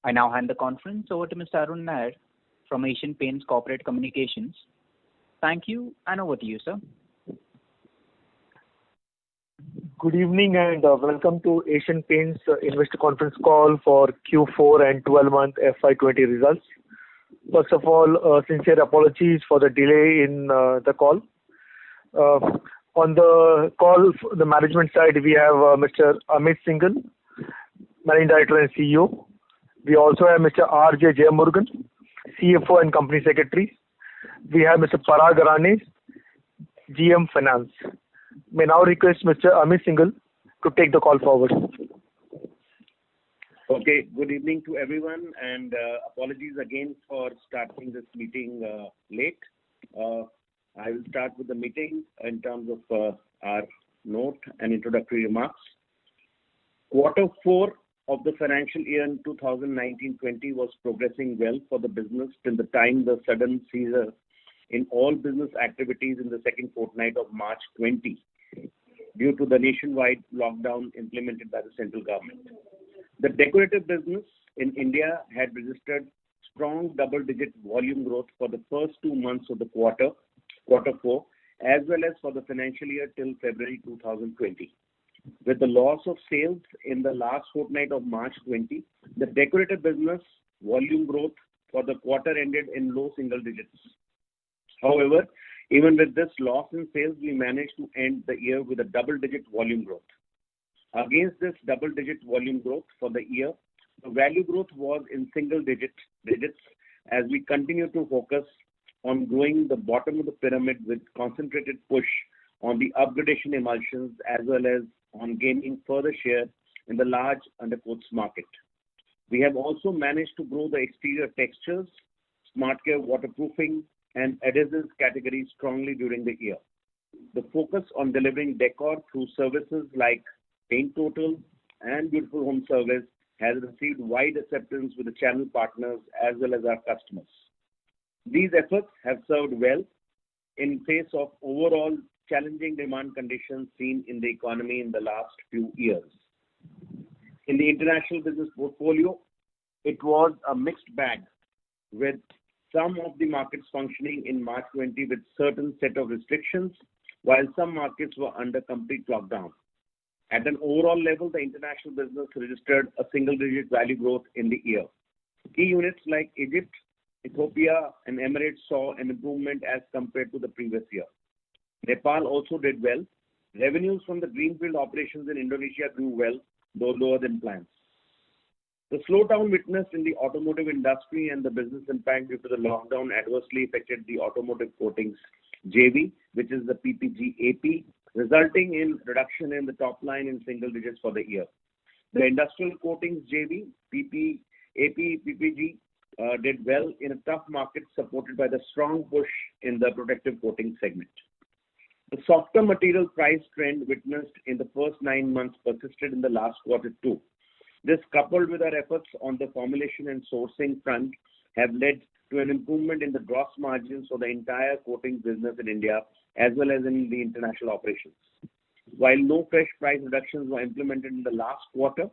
I now hand the conference over to Mr. Arun Nair from Asian Paints Corporate Communications. Thank you, and over to you, sir. Good evening and welcome to Asian Paints Investor Conference Call for Q4 and 12-month FY20 results. First of all, sincere apologies for the delay in the call. On the call, the management side, we have Mr. Amit Syngle, Managing Director and CEO. We also have Mr. R.J. Jeyamurugan, CFO and Company Secretary. We have Mr. Parag Rane, GM Finance. May now request Mr. Amit Syngle to take the call forward. Okay, good evening to everyone and apologies again for starting this meeting late. I will start with the meeting in terms of our note and introductory remarks. Quarter 4 of the financial year in 2019-20 was progressing well for the business till the time the sudden seizure in all business activities in the second fortnight of March 20 due to the nationwide lockdown implemented by the central government. The decorative business in India had registered strong double-digit volume growth for the first 2 months of the quarter 4, as well as for the financial year till February 2020. With the loss of sales in the last fortnight of March 20, the decorative business volume growth for the quarter ended in low single digits. However, even with this loss in sales, we managed to end the year with a double-digit volume growth. Against this double-digit volume growth for the year, the value growth was in single digits as we continue to focus on growing the bottom of the pyramid with concentrated push on the upgradation emulsions as well as on gaining further share in the large undercoats market. We have also managed to grow the exterior textures, SmartCare waterproofing and adhesives categories strongly during the year. The focus on delivering decor through services like Paint Total and Beautiful Home Service has received wide acceptance with the channel partners as well as our customers. These efforts have served well in face of overall challenging demand conditions seen in the economy in the last few years. In the international business portfolio, it was a mixed bag with some of the markets functioning in March 20 with certain set of restrictions, while some markets were under complete lockdown. At an overall level, the international business registered a single-digit value growth in the year. Key units like Egypt, Ethiopia, and Emirates saw an improvement as compared to the previous year. Nepal also did well. Revenues from the greenfield operations in Indonesia grew well, though lower than plans. The slowdown witnessed in the automotive industry and the business impact due to the lockdown adversely affected the automotive coatings JV, which is the PPG AP, resulting in reduction in the top line in single digits for the year. The industrial coatings JV, PPG, did well in a tough market supported by the strong push in the protective coating segment. The softer material price trend witnessed in the first 9 months persisted in the last quarter too. This, coupled with our efforts on the formulation and sourcing front, have led to an improvement in the gross margins for the entire coating business in India as well as in the international operations. While no fresh price reductions were implemented in the last quarter,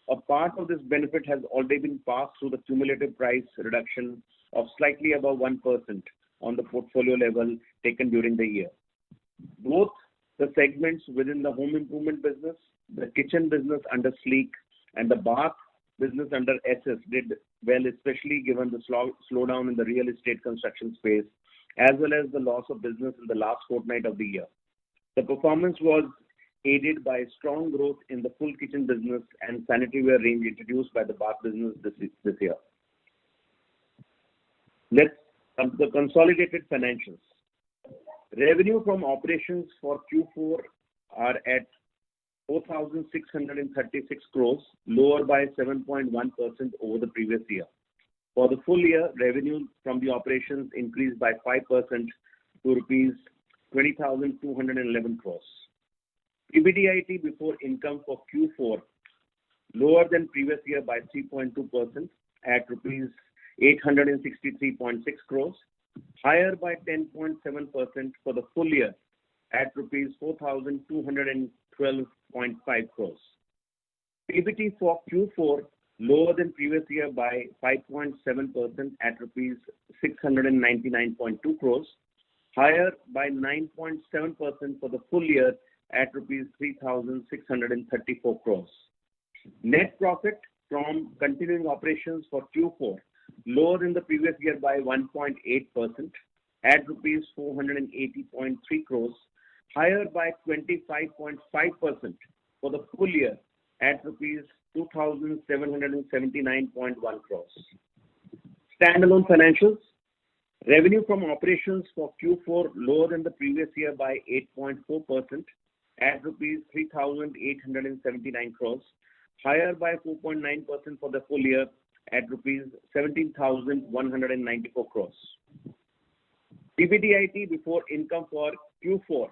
a part of this benefit has already been passed through the cumulative price reduction of slightly above 1% on the portfolio level taken during the year. Both the segments within the home improvement business, the kitchen business under Sleek, and the bath business under SS did well, especially given the slowdown in the real estate construction space, as well as the loss of business in the last fortnight of the year. The performance was aided by strong growth in the full kitchen business and sanitary ware range introduced by the bath business this year. Let's come to the consolidated financials. Revenue from operations for Q4 are at 4,636 crores, lower by 7.1% over the previous year. For the full year, revenue from the operations increased by 5% to rupees 20,211 crores. PBDIT before income for Q4 lower than previous year by 3.2% at rupees 863.6 crores, higher by 10.7% for the full year at rupees 4,212.5 crores. PBT for Q4 lower than previous year by 5.7% at rupees 699.2 crores, higher by 9.7% for the full year at rupees 3,634 crores. Net profit from continuing operations for Q4 lower than the previous year by 1.8% at rupees 480.3 crores, higher by 25.5% for the full year at rupees 2,779.1 crores. Standalone financials. Revenue from operations for Q4 lower than the previous year by 8.4% at rupees 3,879 crores, higher by 4.9% for the full year at rupees 17,194 crores. PBDIT before income for Q4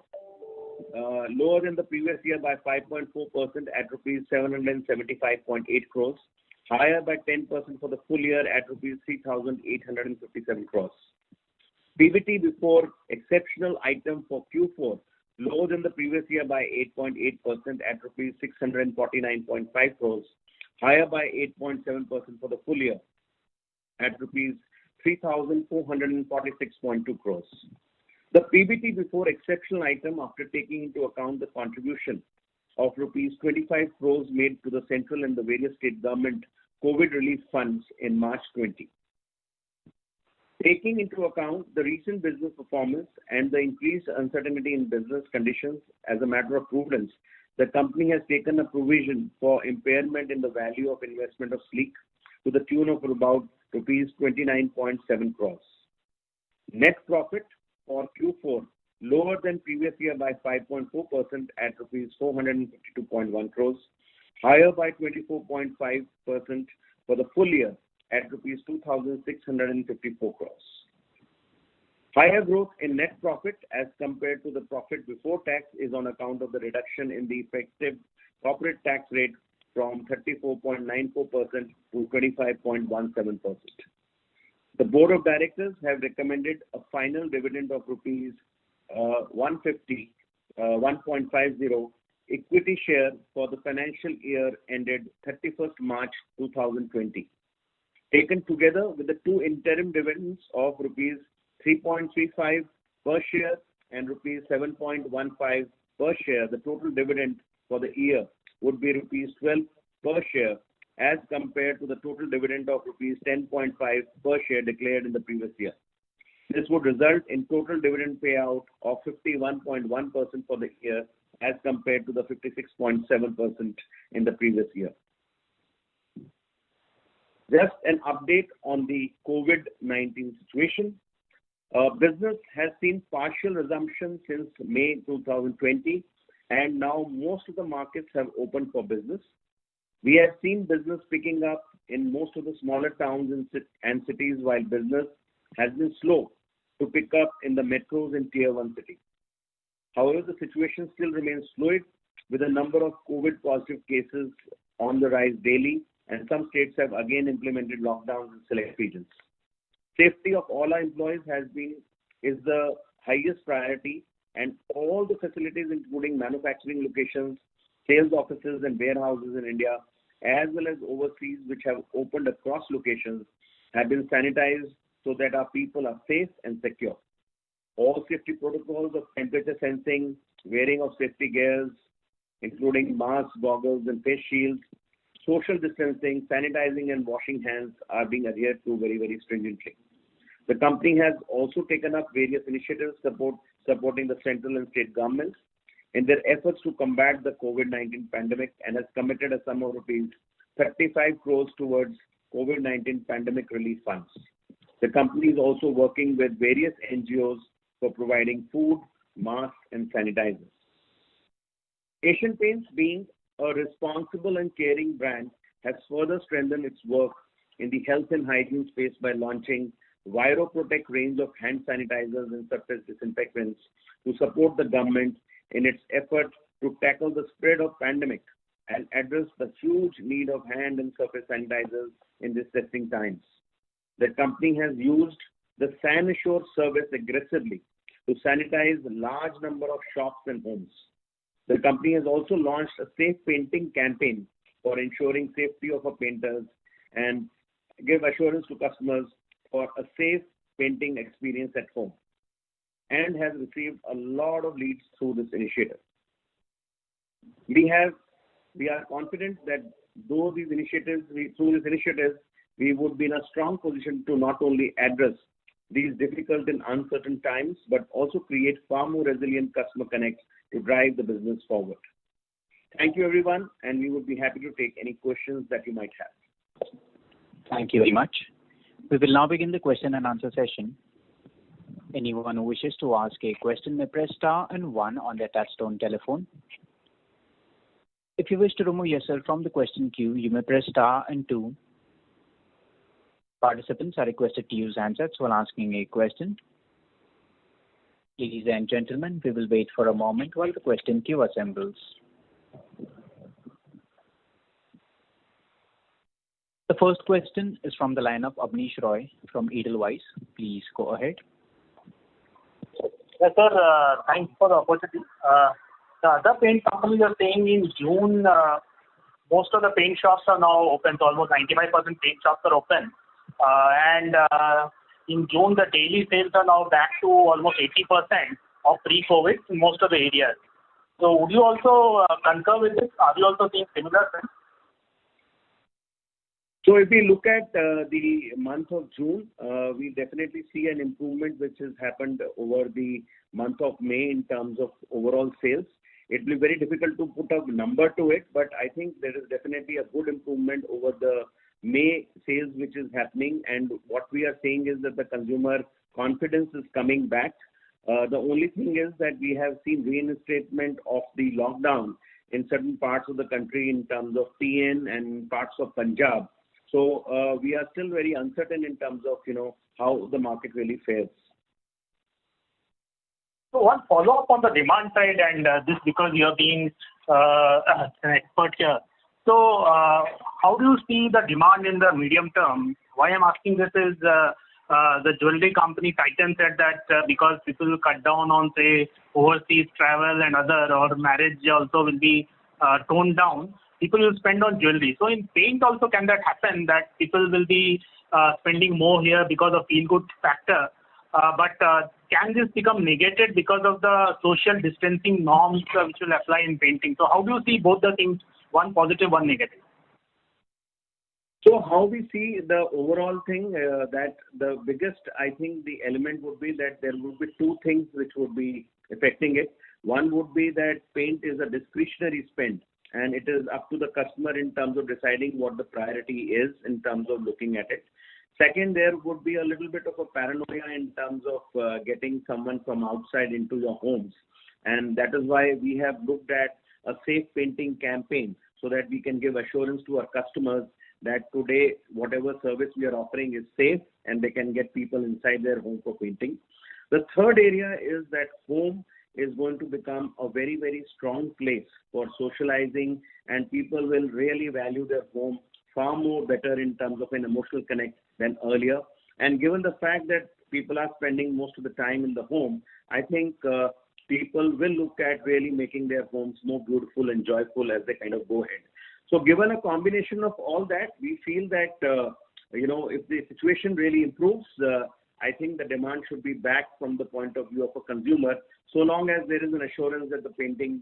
lower than the previous year by 5.4% at rupees 775.8 crores, higher by 10% for the full year at rupees 3,857 crores. PBT before exceptional item for Q4 lower than the previous year by 8.8% at rupees 649.5 crores, higher by 8.7% for the full year at rupees 3,446.2 crores. The PBT before exceptional item after taking into account the contribution of rupees 25 crores made to the central and the various state government COVID relief funds in March 20. Taking into account the recent business performance and the increased uncertainty in business conditions as a matter of prudence, the company has taken a provision for impairment in the value of investment of Sleek to the tune of about rupees 29.7 crores. Net profit for Q4 lower than previous year by 5.4% at rupees 452.1 crores, higher by 24.5% for the full year at rupees 2,654 crores. Higher growth in net profit as compared to the profit before tax is on account of the reduction in the effective corporate tax rate from 34.94% to 25.17%. The Board of Directors have recommended a final dividend of rupees 150 equity share for the financial year ended 31st March 2020. Taken together with the two interim dividends of rupees 3.35 per share and rupees 7.15 per share, the total dividend for the year would be rupees 12 per share as compared to the total dividend of rupees 10.5 per share declared in the previous year. This would result in total dividend payout of 51.1% for the year as compared to the 56.7% in the previous year. Just an update on the COVID-19 situation. Business has seen partial resumption since May 2020, and now most of the markets have opened for business. We have seen business picking up in most of the smaller towns and cities, while business has been slow to pick up in the metros and tier 1 cities. However, the situation still remains fluid with a number of COVID positive cases on the rise daily, and some states have again implemented lockdowns in select regions. Safety of all our employees is the highest priority, and all the facilities including manufacturing locations, sales offices and warehouses in India as well as overseas which have opened across locations have been sanitized so that our people are safe and secure. All safety protocols of temperature sensing, wearing of safety gears, including masks, goggles and face shields, social distancing, sanitizing and washing hands are being adhered to very, very stringently. The company has also taken up various initiatives supporting the central and state governments in their efforts to combat the COVID-19 pandemic and has committed a sum of rupees 35 crores towards COVID-19 pandemic relief funds. The company is also working with various NGOs for providing food, masks and sanitizers. Asian Paints, being a responsible and caring brand, has further strengthened its work in the health and hygiene space by launching ViroProtect range of hand sanitizers and surface disinfectants to support the government in its effort to tackle the spread of pandemic and address the huge need of hand and surface sanitizers in these testing times. The company has used the SanAssure service aggressively to sanitize a large number of shops and homes. The company has also launched a safe painting campaign for ensuring safety of our painters and give assurance to customers for a safe painting experience at home, and has received a lot of leads through this initiative. We are confident that through these initiatives, we would be in a strong position to not only address these difficult and uncertain times, but also create far more resilient customer connects to drive the business forward. Thank you, everyone, and we would be happy to take any questions that you might have. Thank you very much. We will now begin the question and answer session. Anyone who wishes to ask a question may press star and one on their touchtone telephone. If you wish to remove yourself from the question queue, you may press star and two. Participants are requested to use handsets while asking a question. Ladies and gentlemen, we will wait for a moment while the question queue assembles. The first question is from the line of Abneesh Roy from Edelweiss. Please go ahead. Yes, sir. Thanks for the opportunity. The other paint companies are saying in June, most of the paint shops are now open, so almost 95% paint shops are open. And in June, the daily sales are now back to almost 80% of pre-COVID in most of the areas. So would you also concur with this? Are you also seeing similar trends? So if we look at the month of June, we definitely see an improvement which has happened over the month of May in terms of overall sales. It will be very difficult to put a number to it, but I think there is definitely a good improvement over the May sales which is happening, and what we are seeing is that the consumer confidence is coming back. The only thing is that we have seen reinstatement of the lockdown in certain parts of the country in terms of TN and parts of Punjab. So we are still very uncertain in terms of how the market really fares. So one follow-up on the demand side, and this because you are being an expert here. So how do you see the demand in the medium term? Why I'm asking this is the jewelry company Titan said that because people will cut down on, say, overseas travel and other, or marriage also will be toned down, people will spend on jewelry. So in paint also, can that happen, that people will be spending more here because of feel-good factor? But can this become negated because of the social distancing norms which will apply in painting? So how do you see both the things, one positive, one negative? So how we see the overall thing, that the biggest, I think, the element would be that there would be two things which would be affecting it. One would be that paint is a discretionary spend, and it is up to the customer in terms of deciding what the priority is in terms of looking at it. Second, there would be a little bit of a paranoia in terms of getting someone from outside into your homes. And that is why we have looked at a safe painting campaign, so that we can give assurance to our customers that today whatever service we are offering is safe and they can get people inside their home for painting. The third area is that home is going to become a very, very strong place for socializing, and people will really value their home far more better in terms of an emotional connect than earlier. And given the fact that people are spending most of the time in the home, I think people will look at really making their homes more beautiful and joyful as they kind of go ahead. So given a combination of all that, we feel that, if the situation really improves, I think the demand should be back from the point of view of a consumer, so long as there is an assurance that the painting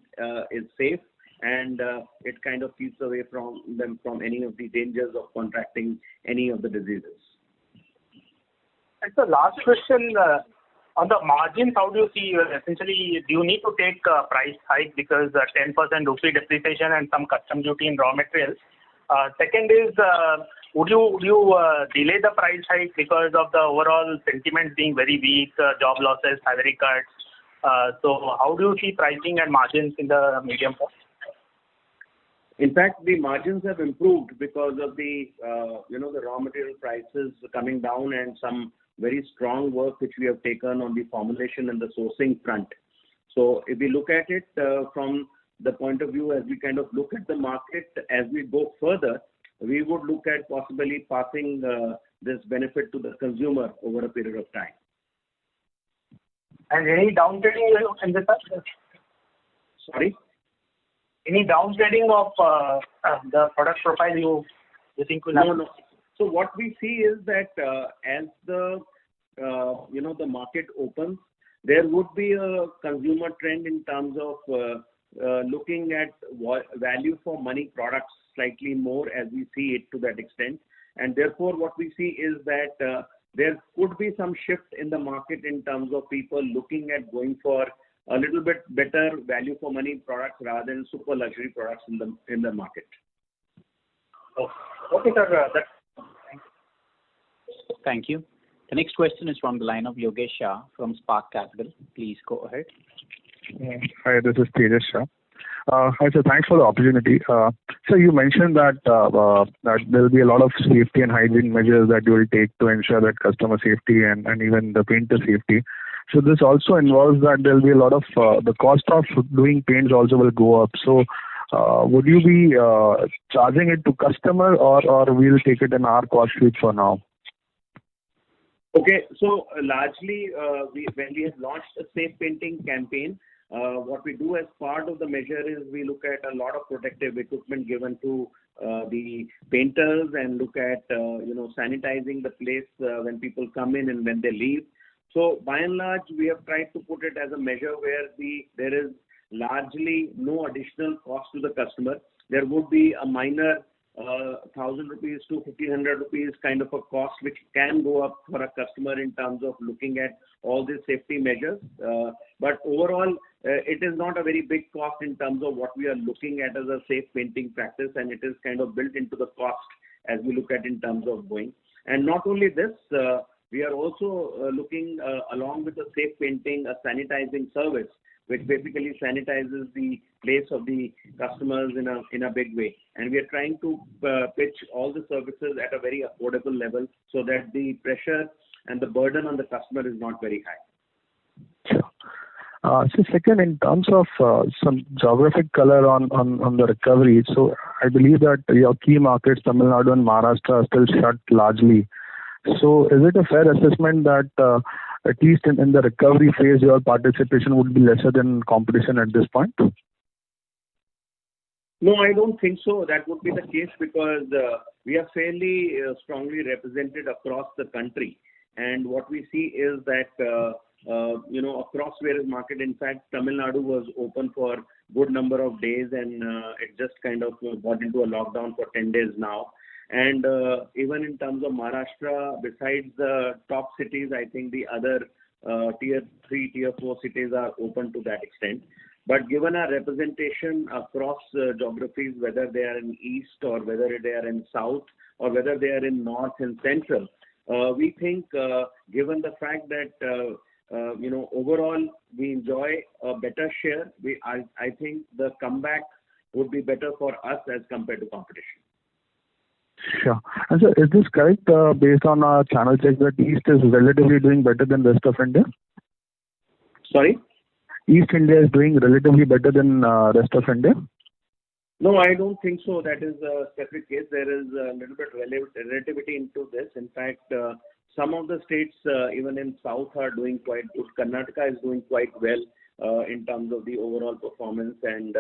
is safe and it kind of keeps away from them from any of the dangers of contracting any of the diseases. And the last question, on the margins, how do you see, essentially, do you need to take a price hike because 10% rupee depreciation and some custom duty in raw materials? Second is, would you delay the price hike because of the overall sentiment being very weak, job losses, salary cuts? So how do you see pricing and margins in the medium term? In fact, the margins have improved because of the raw material prices coming down and some very strong work which we have taken on the formulation and the sourcing front. So if we look at it from the point of view as we kind of look at the market as we go further, we would look at possibly passing this benefit to the consumer over a period of time. And any downtrading in this? Sorry? any downgrading of the product profile you think will happen? No. So what we see is that as the the market opens, there would be a consumer trend in terms of looking at value for money products slightly more as we see it to that extent. And therefore, what we see is that there could be some shift in the market in terms of people looking at going for a little bit better value for money products rather than super luxury products in the market. Okay, sir. Thank you. The next question is from the line of Yogesh Shah from Spark Capital. Please go ahead. Hi, this is Tejas Shah. Hi, sir. Thanks for the opportunity. So you mentioned that there will be a lot of safety and hygiene measures that you will take to ensure that customer safety and even the painter safety. So this also involves that there will be a lot of the cost of doing paints also will go up. So would you be charging it to customer or we'll take it in our cost sheet for now? Okay, so largely when we have launched a safe painting campaign, what we do as part of the measure is we look at a lot of protective equipment given to the painters and look at sanitizing the place when people come in and when they leave. So by and large, we have tried to put it as a measure where there is largely no additional cost to the customer. There would be a minor 1,000 rupees to 1,500 rupees kind of a cost which can go up for a customer in terms of looking at all these safety measures. But overall, it is not a very big cost in terms of what we are looking at as a safe painting practice, and it is kind of built into the cost as we look at in terms of going. And not only this, we are also looking along with the safe painting a sanitizing service, which basically sanitizes the place of the customers in a big way. And we are trying to pitch all the services at a very affordable level so that the pressure and the burden on the customer is not very high. Sure. So second, in terms of some geographic color on the recovery, so I believe that your key markets, Tamil Nadu and Maharashtra, are still shut largely. So is it a fair assessment that at least in the recovery phase, your participation would be lesser than competition at this point? No, I don't think so. That would be the case because we are fairly strongly represented across the country. And what we see is that, across various markets, in fact, Tamil Nadu was open for a good number of days and it just kind of got into a lockdown for 10 days now. And even in terms of Maharashtra, besides the top cities, I think the other tier 3, tier 4 cities are open to that extent. But given our representation across geographies, whether they are in east or whether they are in south or whether they are in north and central, we think given the fact that overall we enjoy a better share, I think the comeback would be better for us as compared to competition. Sure. And so is this correct based on our channel check that East is relatively doing better than rest of India? Sorry? East India is doing relatively better than rest of India? No, I don't think so. That is a specific case. There is a little bit relativity into this. In fact, some of the states, even in south, are doing quite good. Karnataka is doing quite well in terms of the overall performance. And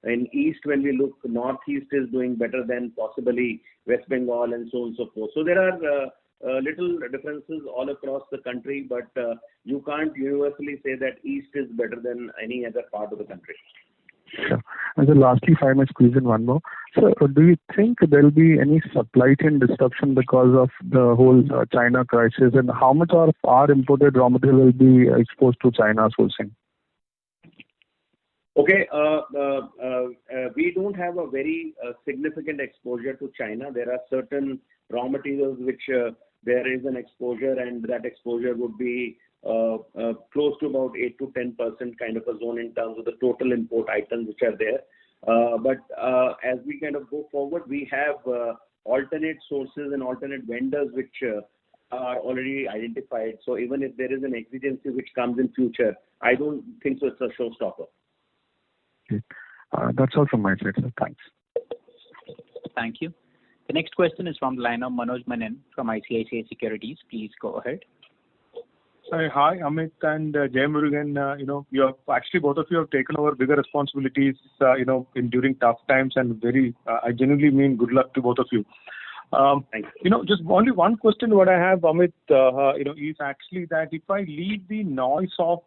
in east, when we look, northeast is doing better than possibly West Bengal and so on and so forth. So there are little differences all across the country, but you can't universally say that east is better than any other part of the country. Sure. And then lastly, if I may squeeze in one more. So do you think there will be any supply chain disruption because of the whole China crisis, and how much of our imported raw material will be exposed to China sourcing? Okay, we don't have a very significant exposure to China. There are certain raw materials which there is an exposure, and that exposure would be close to about 8 to 10% kind of a zone in terms of the total import items which are there. But as we kind of go forward, we have alternate sources and alternate vendors which are already identified. So even if there is an exigency which comes in future, I don't think so it's a showstopper. Okay. That's all from my side, sir. Thanks. Thank you. The next question is from the line of Manoj Menon from ICICI Securities. Please go ahead. Hi, Amit and Jay Murugan. You have actually both of you have taken over bigger responsibilities, during tough times, and I genuinely mean good luck to both of you. Thank you. Just only one question what I have, Amit, is actually that if I leave the noise of,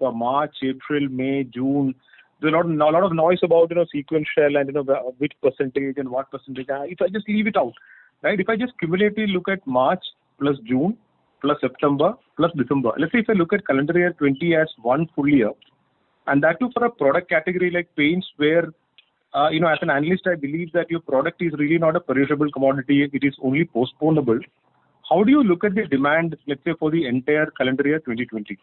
March, April, May, June, there's a lot of noise about, sequential and, which percentage and what percentage. If I just leave it out, right? If I just cumulatively look at March plus June plus September plus December. Let's say if I look at calendar year 20 as one full year, and that too for a product category like paints where, as an analyst, I believe that your product is really not a perishable commodity. It is only postponable. How do you look at the demand, let's say, for the entire calendar year 2020?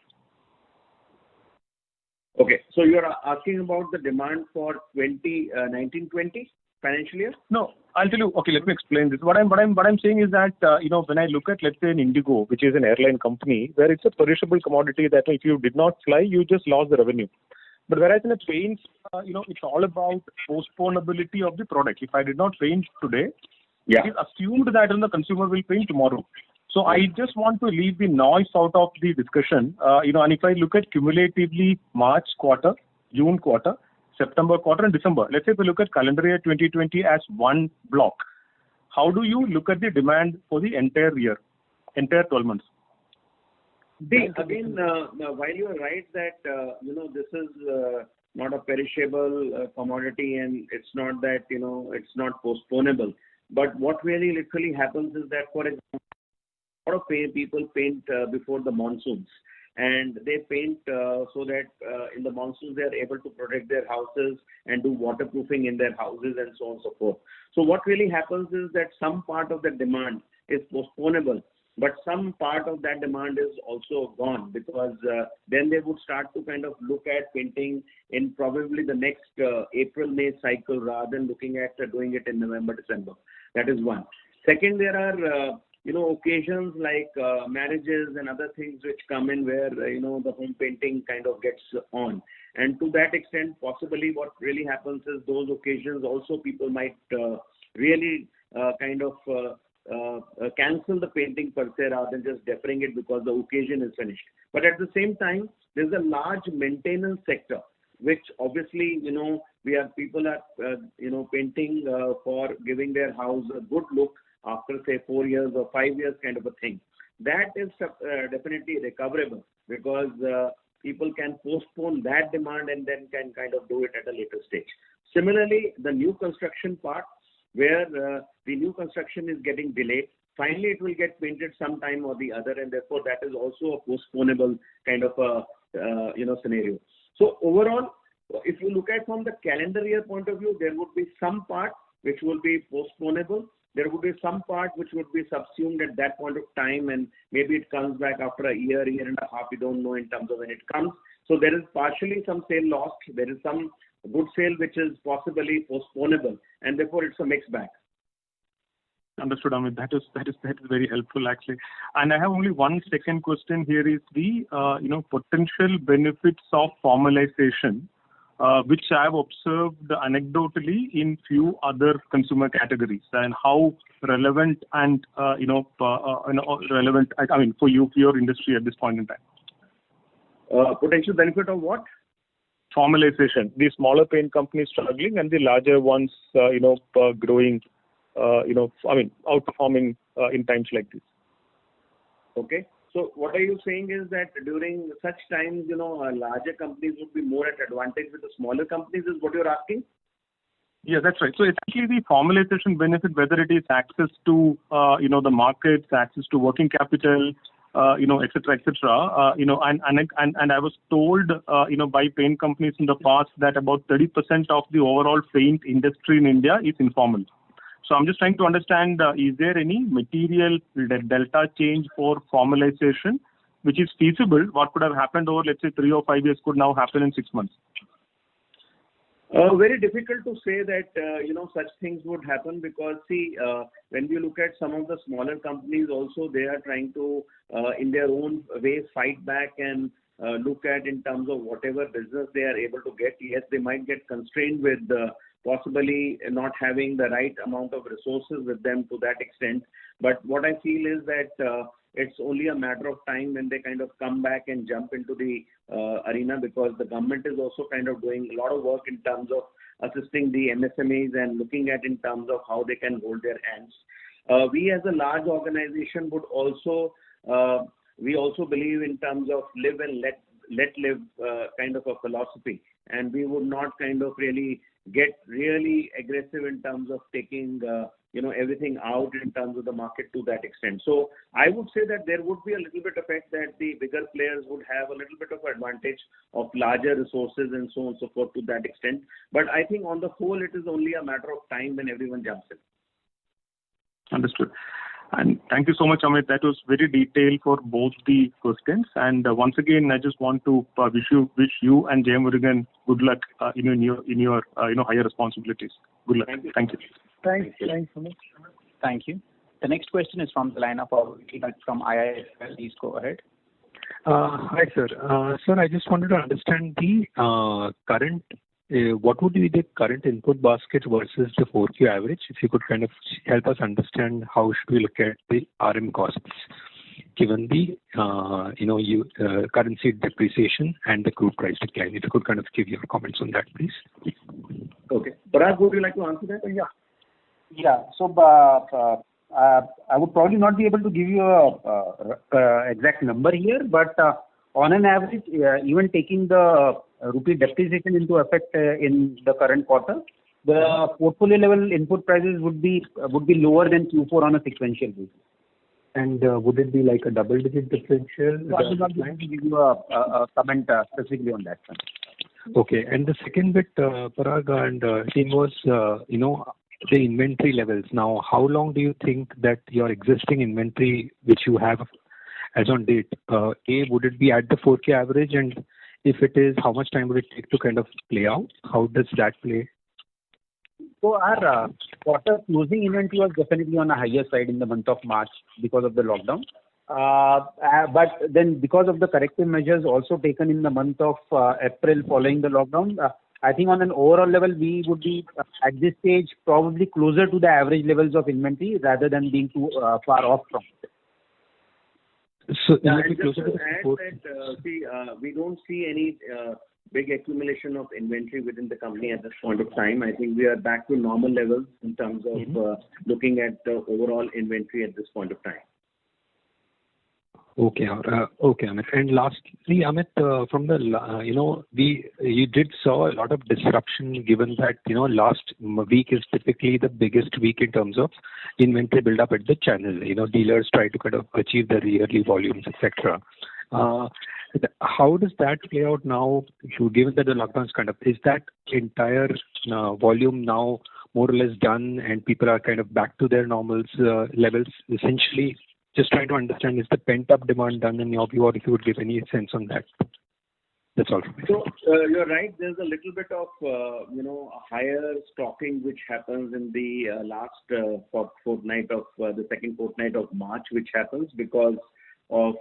Okay, so you're asking about the demand for 1920 financial year? No, I'll tell you. Okay, let me explain this. What I'm saying is that when I look at, let's say, an Indigo, which is an airline company, where it's a perishable commodity that if you did not fly, you just lost the revenue. But whereas in a paints, it's all about postponability of the product. If I did not paint today, Yeah. it is assumed that the consumer will paint tomorrow. So I just want to leave the noise out of the discussion. And if I look at cumulatively March quarter, June quarter, September quarter, and December, let's say if we look at calendar year 2020 as one block, how do you look at the demand for the entire year, entire 12 months? Again, while you are right that this is not a perishable commodity, and it's not that it's not postponable. But what really literally happens is that, for example, a lot of people paint before the monsoons, and they paint so that in the monsoons they are able to protect their houses and do waterproofing in their houses and so on and so forth. So what really happens is that some part of the demand is postponable, but some part of that demand is also gone, because then they would start to kind of look at painting in probably the next April-May cycle rather than looking at doing it in November-December. That is one. Second, there are occasions like marriages and other things which come in where the home painting kind of gets on, and to that extent possibly what really happens is those occasions also people might really kind of cancel the painting per se rather than just deferring it because the occasion is finished. But at the same time, there's a large maintenance sector, which obviously people are painting for giving their house a good look after say 4 years or 5 years kind of a thing. That is definitely recoverable, because people can postpone that demand and then can kind of do it at a later stage. Similarly, the new construction part, where the new construction is getting delayed, finally it will get painted sometime or the other, and therefore that is also a postponable kind of a scenario. So overall, if you look at from the calendar year point of view, there would be some part which will be postponable. There would be some part which would be subsumed at that point of time, and maybe it comes back after a year and a half. We don't know in terms of when it comes. So there is partially some sale lost. There is some good sale which is possibly postponable, and therefore it's a mixed bag. Understood, Amit. That is very helpful actually. And I have only one second question here: is the potential benefits of formalization, which I have observed anecdotally in few other consumer categories, and how relevant and relevant, I mean, for your industry at this point in time. Potential benefit of what? Formalization. The smaller paint companies struggling and the larger ones, growing, outperforming in times like this. Okay. So what are you saying is that during such times, larger companies would be more at advantage with the smaller companies, is what you're asking? Yeah, that's right. So essentially the formalization benefit, whether it is access to, the markets, access to working capital, et cetera, and I was told, by paint companies in the past that about 30% of the overall paint industry in India is informal. So I'm just trying to understand, is there any material delta change for formalization, which is feasible? What could have happened over, let's say, 3 or 5 years could now happen in 6 months? Very difficult to say that, such things would happen, because see, when we look at some of the smaller companies also, they are trying to, in their own way, fight back and look at in terms of whatever business they are able to get. Yes, they might get constrained with possibly not having the right amount of resources with them to that extent. But what I feel is that it's only a matter of time when they kind of come back and jump into the arena, because the government is also kind of doing a lot of work in terms of assisting the MSMEs and looking at in terms of how they can hold their hands. We as a large organization would also, we also believe in terms of live and let live kind of a philosophy, and we would not kind of really get really aggressive in terms of taking everything out in terms of the market to that extent. So I would say that there would be a little bit effect that the bigger players would have a little bit of advantage of larger resources and so on and so forth to that extent. But I think on the whole, it is only a matter of time when everyone jumps in. Understood. And thank you so much, Amit. That was very detailed for both the questions. And once again, I just want to wish you and Jeyamurugan good luck in your higher responsibilities. Good luck. Thank you. Thanks so much. Thank you. The next question is from the line of from IIFL. Please go ahead. Hi, sir. Sir, I just wanted to understand the current, what would be the current input basket versus the 4Q average? If you could kind of help us understand how should we look at the RM costs given the currency depreciation and the crude price decline. If you could kind of give your comments on that, please. Okay. Parag, would you like to answer that? Yeah. So I would probably not be able to give you a exact number here, but on an average, even taking the rupee depreciation into effect in the current quarter, the portfolio level input prices would be lower than Q4 on a sequential basis. And would it be like a double-digit differential? So I will not be able to give you a comment specifically on that one. Okay. And the second bit, Parag and team, was the inventory levels. Now, how long do you think that your existing inventory, which you have as on date, would it be at the 4K average? And if it is, how much time would it take to kind of play out? How does that play? So our quarter closing inventory was definitely on a higher side in the month of March because of the lockdown. But then because of the corrective measures also taken in the month of April following the lockdown, I think on an overall level, we would be at this stage probably closer to the average levels of inventory rather than being too far off from it. So, and just to add that, we don't see any big accumulation of inventory within the company at this point of time. I think we are back to normal levels in terms of looking at the overall inventory at this point of time. Okay, Amit. And lastly, Amit, from the you did saw a lot of disruption given that last week is typically the biggest week in terms of inventory build up at the channel. Dealers try to kind of achieve their yearly volumes, etc. How does that play out now? Given that the lockdowns is that entire volume now more or less done and people are kind of back to their normal levels essentially? Just trying to understand, is the pent-up demand done in your view, or if you would give any sense on that? That's all from me. So you're right. There's a little bit of higher stocking which happens in the last fortnight of the second fortnight of March, which happens because of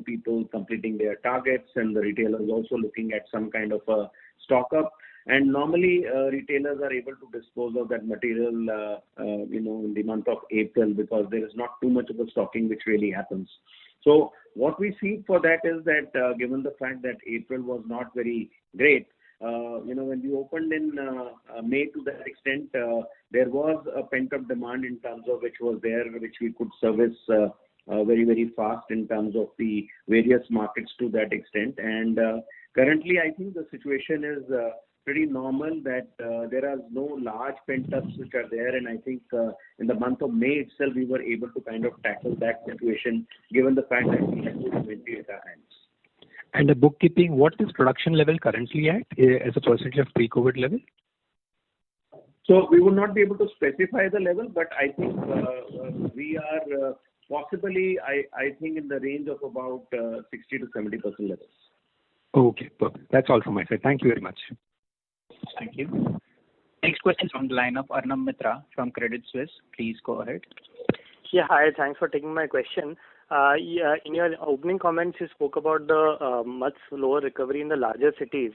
people completing their targets and the retailers also looking at some kind of a stock up. And normally retailers are able to dispose of that material in the month of April because there is not too much of a stocking which really happens. So what we see for that is that given the fact that April was not very great, when we opened in May to that extent, there was a pent-up demand in terms of which was there, which we could service very, very fast in terms of the various markets to that extent. And currently, I think the situation is pretty normal that there are no large pent-ups which are there. And I think in the month of May itself, we were able to kind of tackle that situation given the fact that we had good inventory at our hands. And the bookkeeping, what is production level currently at as a percentage of pre-COVID level? So we would not be able to specify the level, but I think we are possibly, I think, in the range of about 60 to 70% levels. Okay, perfect. That's all from my side. Thank you very much. Thank you. Next question from the line of Arnab Mitra from Credit Suisse. Please go ahead. Yeah, hi. Thanks for taking my question. In your opening comments, you spoke about the much lower recovery in the larger cities.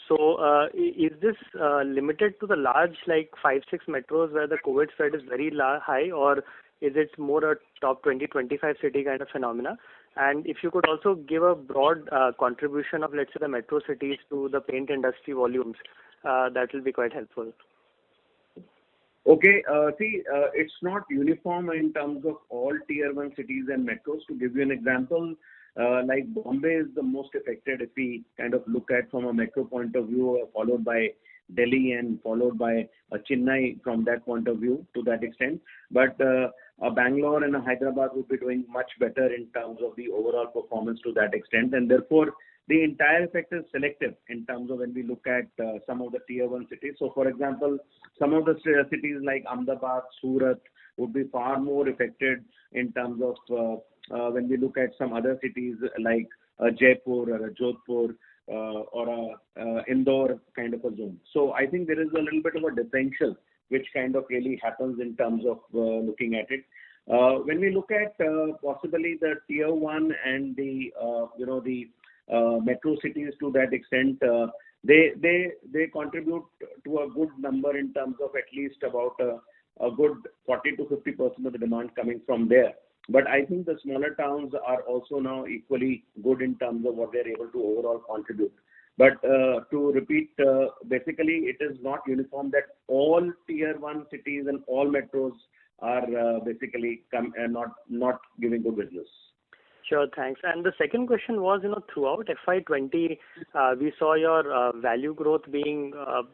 So is this limited to the large, like 5-6 metros where the COVID spread is very high, or Is it more a top 20, 25 city kind of phenomena? And if you could also give a broad contribution of, let's say, the metro cities to the paint industry volumes, that will be quite helpful. Okay, it's not uniform in terms of all tier 1 cities and metros. To give you an example, like Bombay is the most affected if we kind of look at from a metro point of view, followed by Delhi and followed by Chennai from that point of view to that extent. But Bangalore and Hyderabad would be doing much better in terms of the overall performance to that extent. And therefore, the entire effect is selective in terms of when we look at some of the tier 1 cities. So, for example, some of the cities like Ahmedabad, Surat would be far more affected in terms of when we look at some other cities like Jaipur or Jodhpur or Indore kind of a zone. So I think there is a little bit of a differential which kind of really happens in terms of looking at it. When we look at possibly the tier 1 and the metro cities to that extent, they contribute to a good number in terms of at least about a good 40 to 50% of the demand coming from there. But I think the smaller towns are also now equally good in terms of what they're able to overall contribute. But to repeat, basically it is not uniform that all tier 1 cities and all metros are basically not giving good business. Sure, thanks. And the second question was, throughout FY20, we saw your value growth being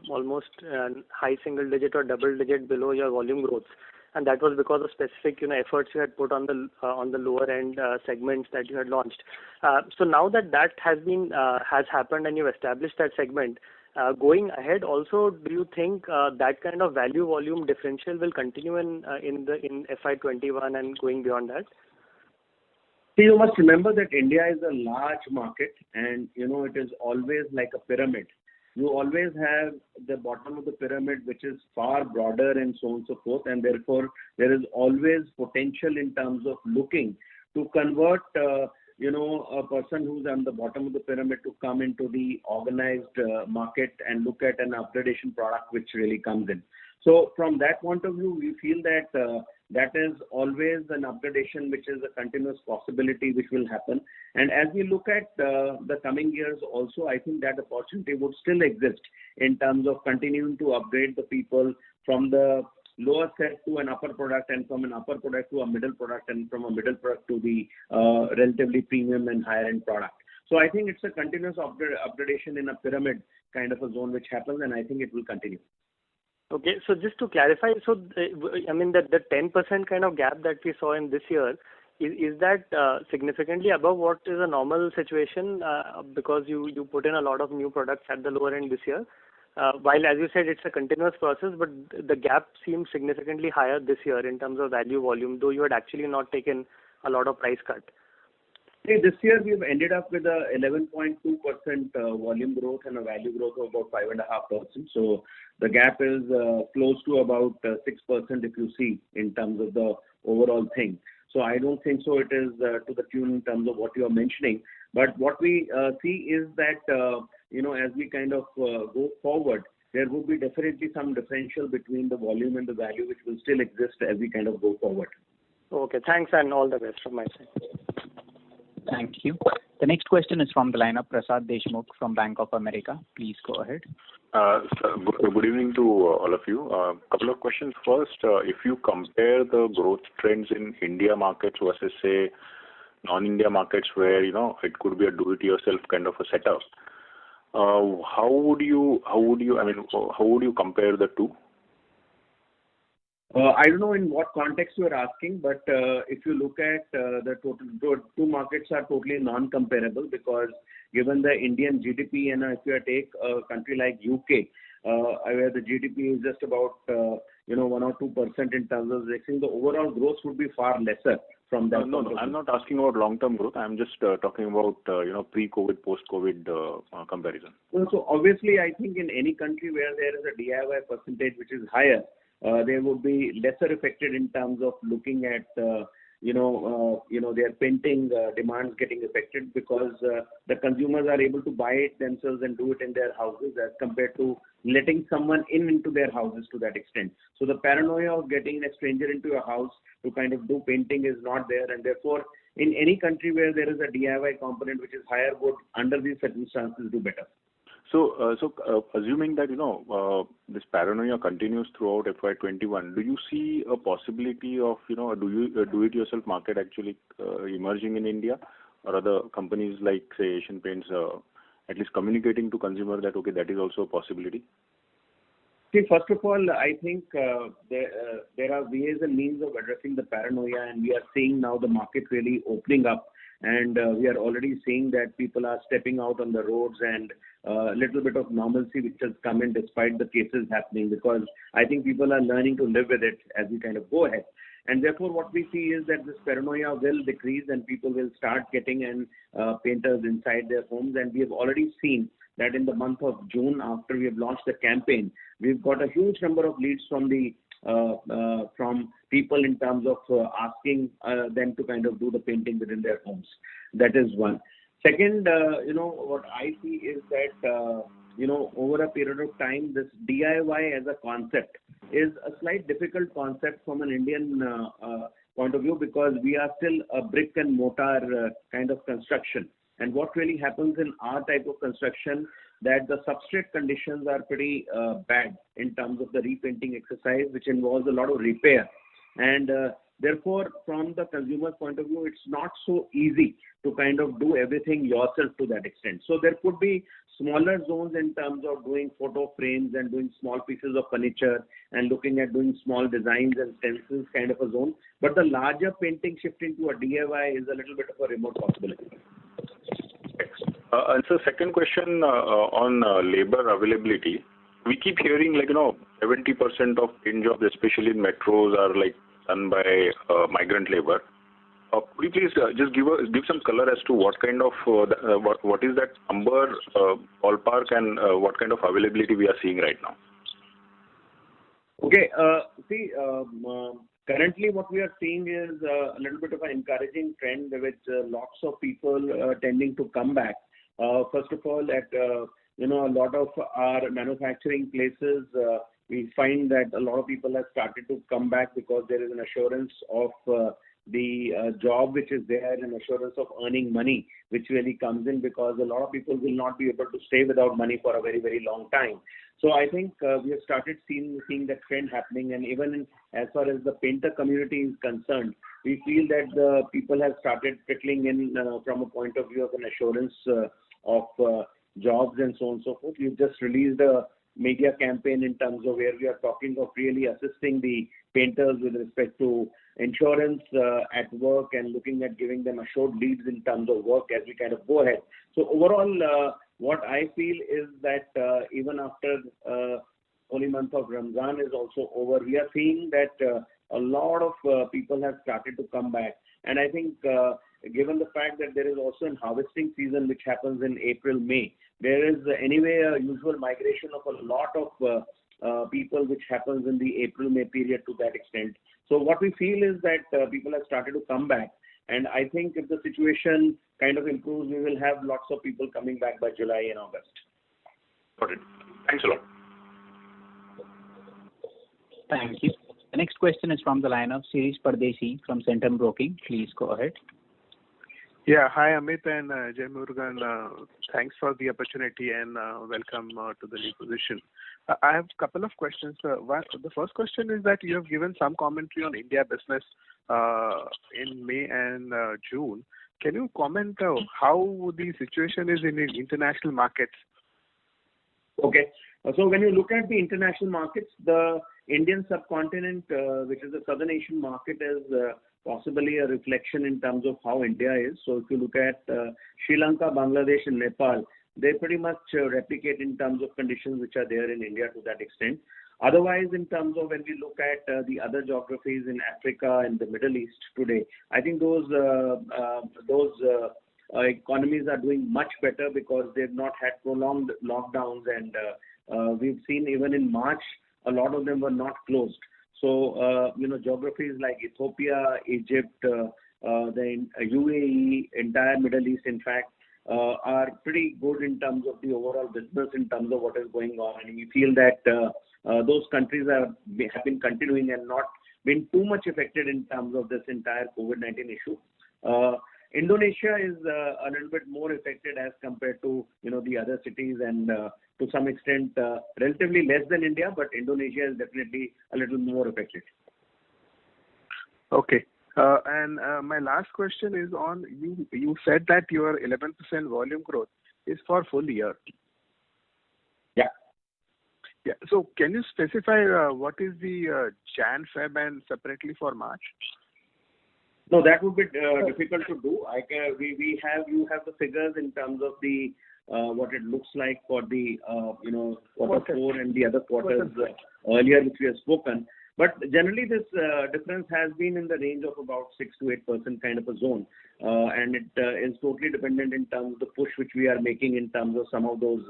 almost high single digit or double digit below your volume growth. And that was because of specific, efforts you had put on the lower end segments that you had launched. So now that has happened and you've established that segment, going ahead also, do you think that kind of value volume differential will continue in FY21 and going beyond that? See, you must remember that India is a large market, and it is always like a pyramid. You always have the bottom of the pyramid, which is far broader and so on and so forth, and therefore there is always potential in terms of looking to convert a person who's on the bottom of the pyramid to come into the organized market and look at an upgradation product which really comes in. So from that point of view, we feel that that is always an upgradation which is a continuous possibility which will happen. And as we look at the coming years also, I think that opportunity would still exist in terms of continuing to upgrade the people from the lower set to an upper product, and from an upper product to a middle product, and from a middle product to the relatively premium and higher end product. So I think it's a continuous upgradation in a pyramid kind of a zone which happens, and I think it will continue. Okay, so just to clarify, so the 10% kind of gap that we saw in this year, is that significantly above what is a normal situation because you put in a lot of new products at the lower end this year? While, as you said, it's a continuous process, but the gap seems significantly higher this year in terms of value volume, though you had actually not taken a lot of price cut. This year we've ended up with a 11.2% volume growth and a value growth of about 5.5%. So the gap is close to about 6% if you see in terms of the overall thing. So I don't think so it is to the tune in terms of what you are mentioning. But what we see is that, as we kind of go forward, there will be definitely some differential between the volume and the value which will still exist as we kind of go forward. Okay, thanks and all the best from my side. Thank you. The next question is from the line of Prasad Deshmukh from Bank of America. Please go ahead. Good evening to all of you. Couple of questions. First, if you compare the growth trends in India markets versus, say, non-India markets where, it could be a do-it-yourself kind of a setup, how would you compare the two? I don't know in what context you are asking, but if you look at the two markets are totally non-comparable, because given the Indian GDP, and if you take a country like UK, where the GDP is just about 1 or 2% in terms of the overall growth would be far lesser from that. No, I'm not asking about long-term growth. I'm just talking about pre-COVID, post-COVID comparison. So obviously, I think in any country where there is a DIY percentage which is higher, they would be lesser affected in terms of looking at their painting demands getting affected because the consumers are able to buy it themselves and do it in their houses as compared to letting someone into their houses to that extent. So the paranoia of getting a stranger into your house to kind of do painting is not there, and therefore in any country where there is a DIY component which is higher would under these circumstances do better. So, assuming that this paranoia continues throughout FY21, do you see a possibility of do-it-yourself market actually emerging in India, or other companies like say Asian Paints at least communicating to consumer that okay, that is also a possibility? See, first of all, I think there are ways and means of addressing the paranoia, and we are seeing now the market really opening up. And we are already seeing that people are stepping out on the roads, and a little bit of normalcy which has come in despite the cases happening, because I think people are learning to live with it as we kind of go ahead. And therefore what we see is that this paranoia will decrease and people will start getting painters inside their homes. And we have already seen that in the month of June, after we have launched the campaign, we've got a huge number of leads from people in terms of asking them to kind of do the painting within their homes. That is one. Second, what I see is that, over a period of time, this DIY as a concept is a slight difficult concept from an Indian point of view, because we are still a brick and mortar kind of construction. And what really happens in our type of construction, that the substrate conditions are pretty bad in terms of the repainting exercise, which involves a lot of repair. And therefore, from the consumer's point of view, it's not so easy to kind of do everything yourself to that extent. So there could be smaller zones in terms of doing photo frames and doing small pieces of furniture and looking at doing small designs and stencils kind of a zone. But the larger painting shifting to a DIY is a little bit of a remote possibility. And so second question on labor availability. We keep hearing 70% of paint jobs, especially in metros, are done by migrant labor. Could you please just give some color as to what kind of what is that number, ballpark, and what kind of availability we are seeing right now? Okay. Currently what we are seeing is a little bit of an encouraging trend with lots of people tending to come back. First of all, at a lot of our manufacturing places, we find that a lot of people have started to come back because there is an assurance of the job which is there, and assurance of earning money which really comes in, because a lot of people will not be able to stay without money for a very, very long time. So I think we have started seeing that trend happening, and even as far as the painter community is concerned, we feel that the people have started trickling in from a point of view of an assurance of jobs and so on and so forth. We've just released a media campaign in terms of where we are talking of really assisting the painters with respect to insurance at work and looking at giving them assured leads in terms of work as we kind of go ahead. So overall, what I feel is that even after holy month of Ramzan is also over, we are seeing that a lot of people have started to come back. And I think given the fact that there is also a harvesting season which happens in April, May, there is anyway a usual migration of a lot of people which happens in the April-May period to that extent. So what we feel is that people have started to come back. And I think if the situation kind of improves, we will have lots of people coming back by July and August. Got it. Thanks a lot. Thank you. The next question is from the line of Shirish Pardeshi from Centrum Broking. Please go ahead. Yeah, hi Amit and Jay Murugan. Thanks for the opportunity and welcome to the new position. I have a couple of questions. The first question is that you have given some commentary on India business in May and June. Can you comment how the situation is in international markets? Okay. So when you look at the international markets, the Indian subcontinent, which is the Southern Asian market, is possibly a reflection in terms of how India is. So if you look at Sri Lanka, Bangladesh and Nepal, they pretty much replicate in terms of conditions which are there in India to that extent. Otherwise, in terms of when we look at the other geographies in Africa and the Middle East today, I think those economies are doing much better because they've not had prolonged lockdowns, and we've seen even in March, a lot of them were not closed. So, geographies like Ethiopia, Egypt, the UAE, entire Middle East, in fact, are pretty good in terms of the overall business, in terms of what is going on. And we feel that those countries have been continuing and not been too much affected in terms of this entire COVID-19 issue. Indonesia is a little bit more affected as compared to the other cities, and to some extent relatively less than India, but Indonesia is definitely a little more affected. Okay. And my last question is on you said that your 11% volume growth is for full year. Yeah. Yeah. So can you specify what is the Jan, Feb, and separately for March? No, that would be difficult to do. You have the figures in terms of the what it looks like for the quarter 4 and the other quarters earlier, which we have spoken. But generally, this difference has been in the range of about 6 to 8% kind of a zone, and it is totally dependent in terms of the push which we are making in terms of some of those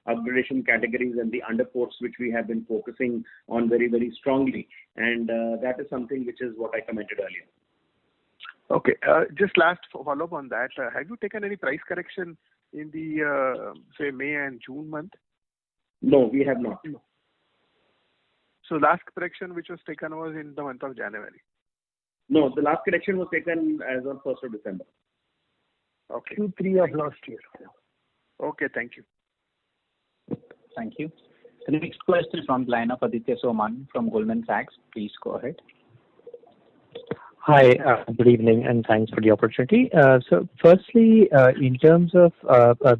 upgradation categories and the undercoats which we have been focusing on very, very strongly, and that is something which is what I commented earlier. Okay. Just last follow-up on that. Have you taken any price correction in the, say, May and June month? No, we have not. So last correction which was taken was in the month of January? No, the last correction was taken as on 1st of December. Okay. Q3 of last year. Okay, thank you. Thank you. The next question is from the line of Aditya Soman from Goldman Sachs. Please go ahead. Hi, good evening, and thanks for the opportunity. So firstly, in terms of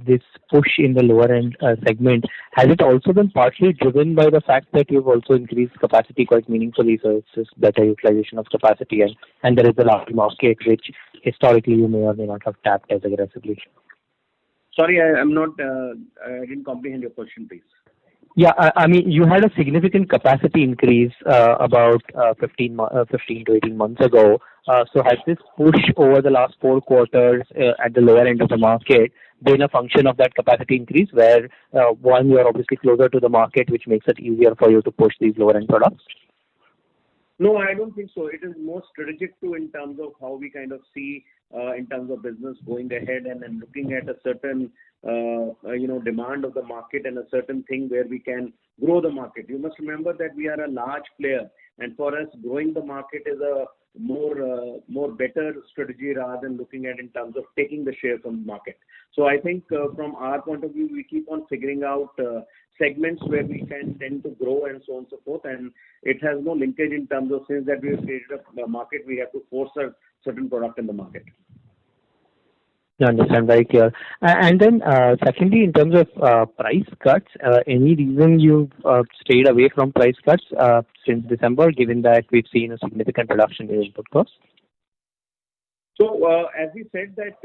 this push in the lower end segment, has it also been partly driven by the fact that you've also increased capacity quite meaningfully, so it's just better utilization of capacity, and there is a large market which historically you may or may not have tapped as aggressively? Sorry, I didn't comprehend your question, please. Yeah, I mean, you had a significant capacity increase about 15 to 18 months ago. So has this push over the last 4 quarters at the lower end of the market been a function of that capacity increase where, one, you're obviously closer to the market, which makes it easier for you to push these lower end products? No, I don't think so. It is more strategic too in terms of how we kind of see in terms of business going ahead and then looking at a certain demand of the market and a certain thing where we can grow the market. You must remember that we are a large player, and for us, growing the market is a more better strategy rather than looking at in terms of taking the share from the market. So I think from our point of view, we keep on figuring out segments where we can tend to grow and so on and so forth, and it has no linkage in terms of since that we have created a market, we have to force a certain product in the market. I understand, very clear. And then secondly, in terms of price cuts, any reason you've stayed away from price cuts since December, given that we've seen a significant reduction in input costs? So as we said that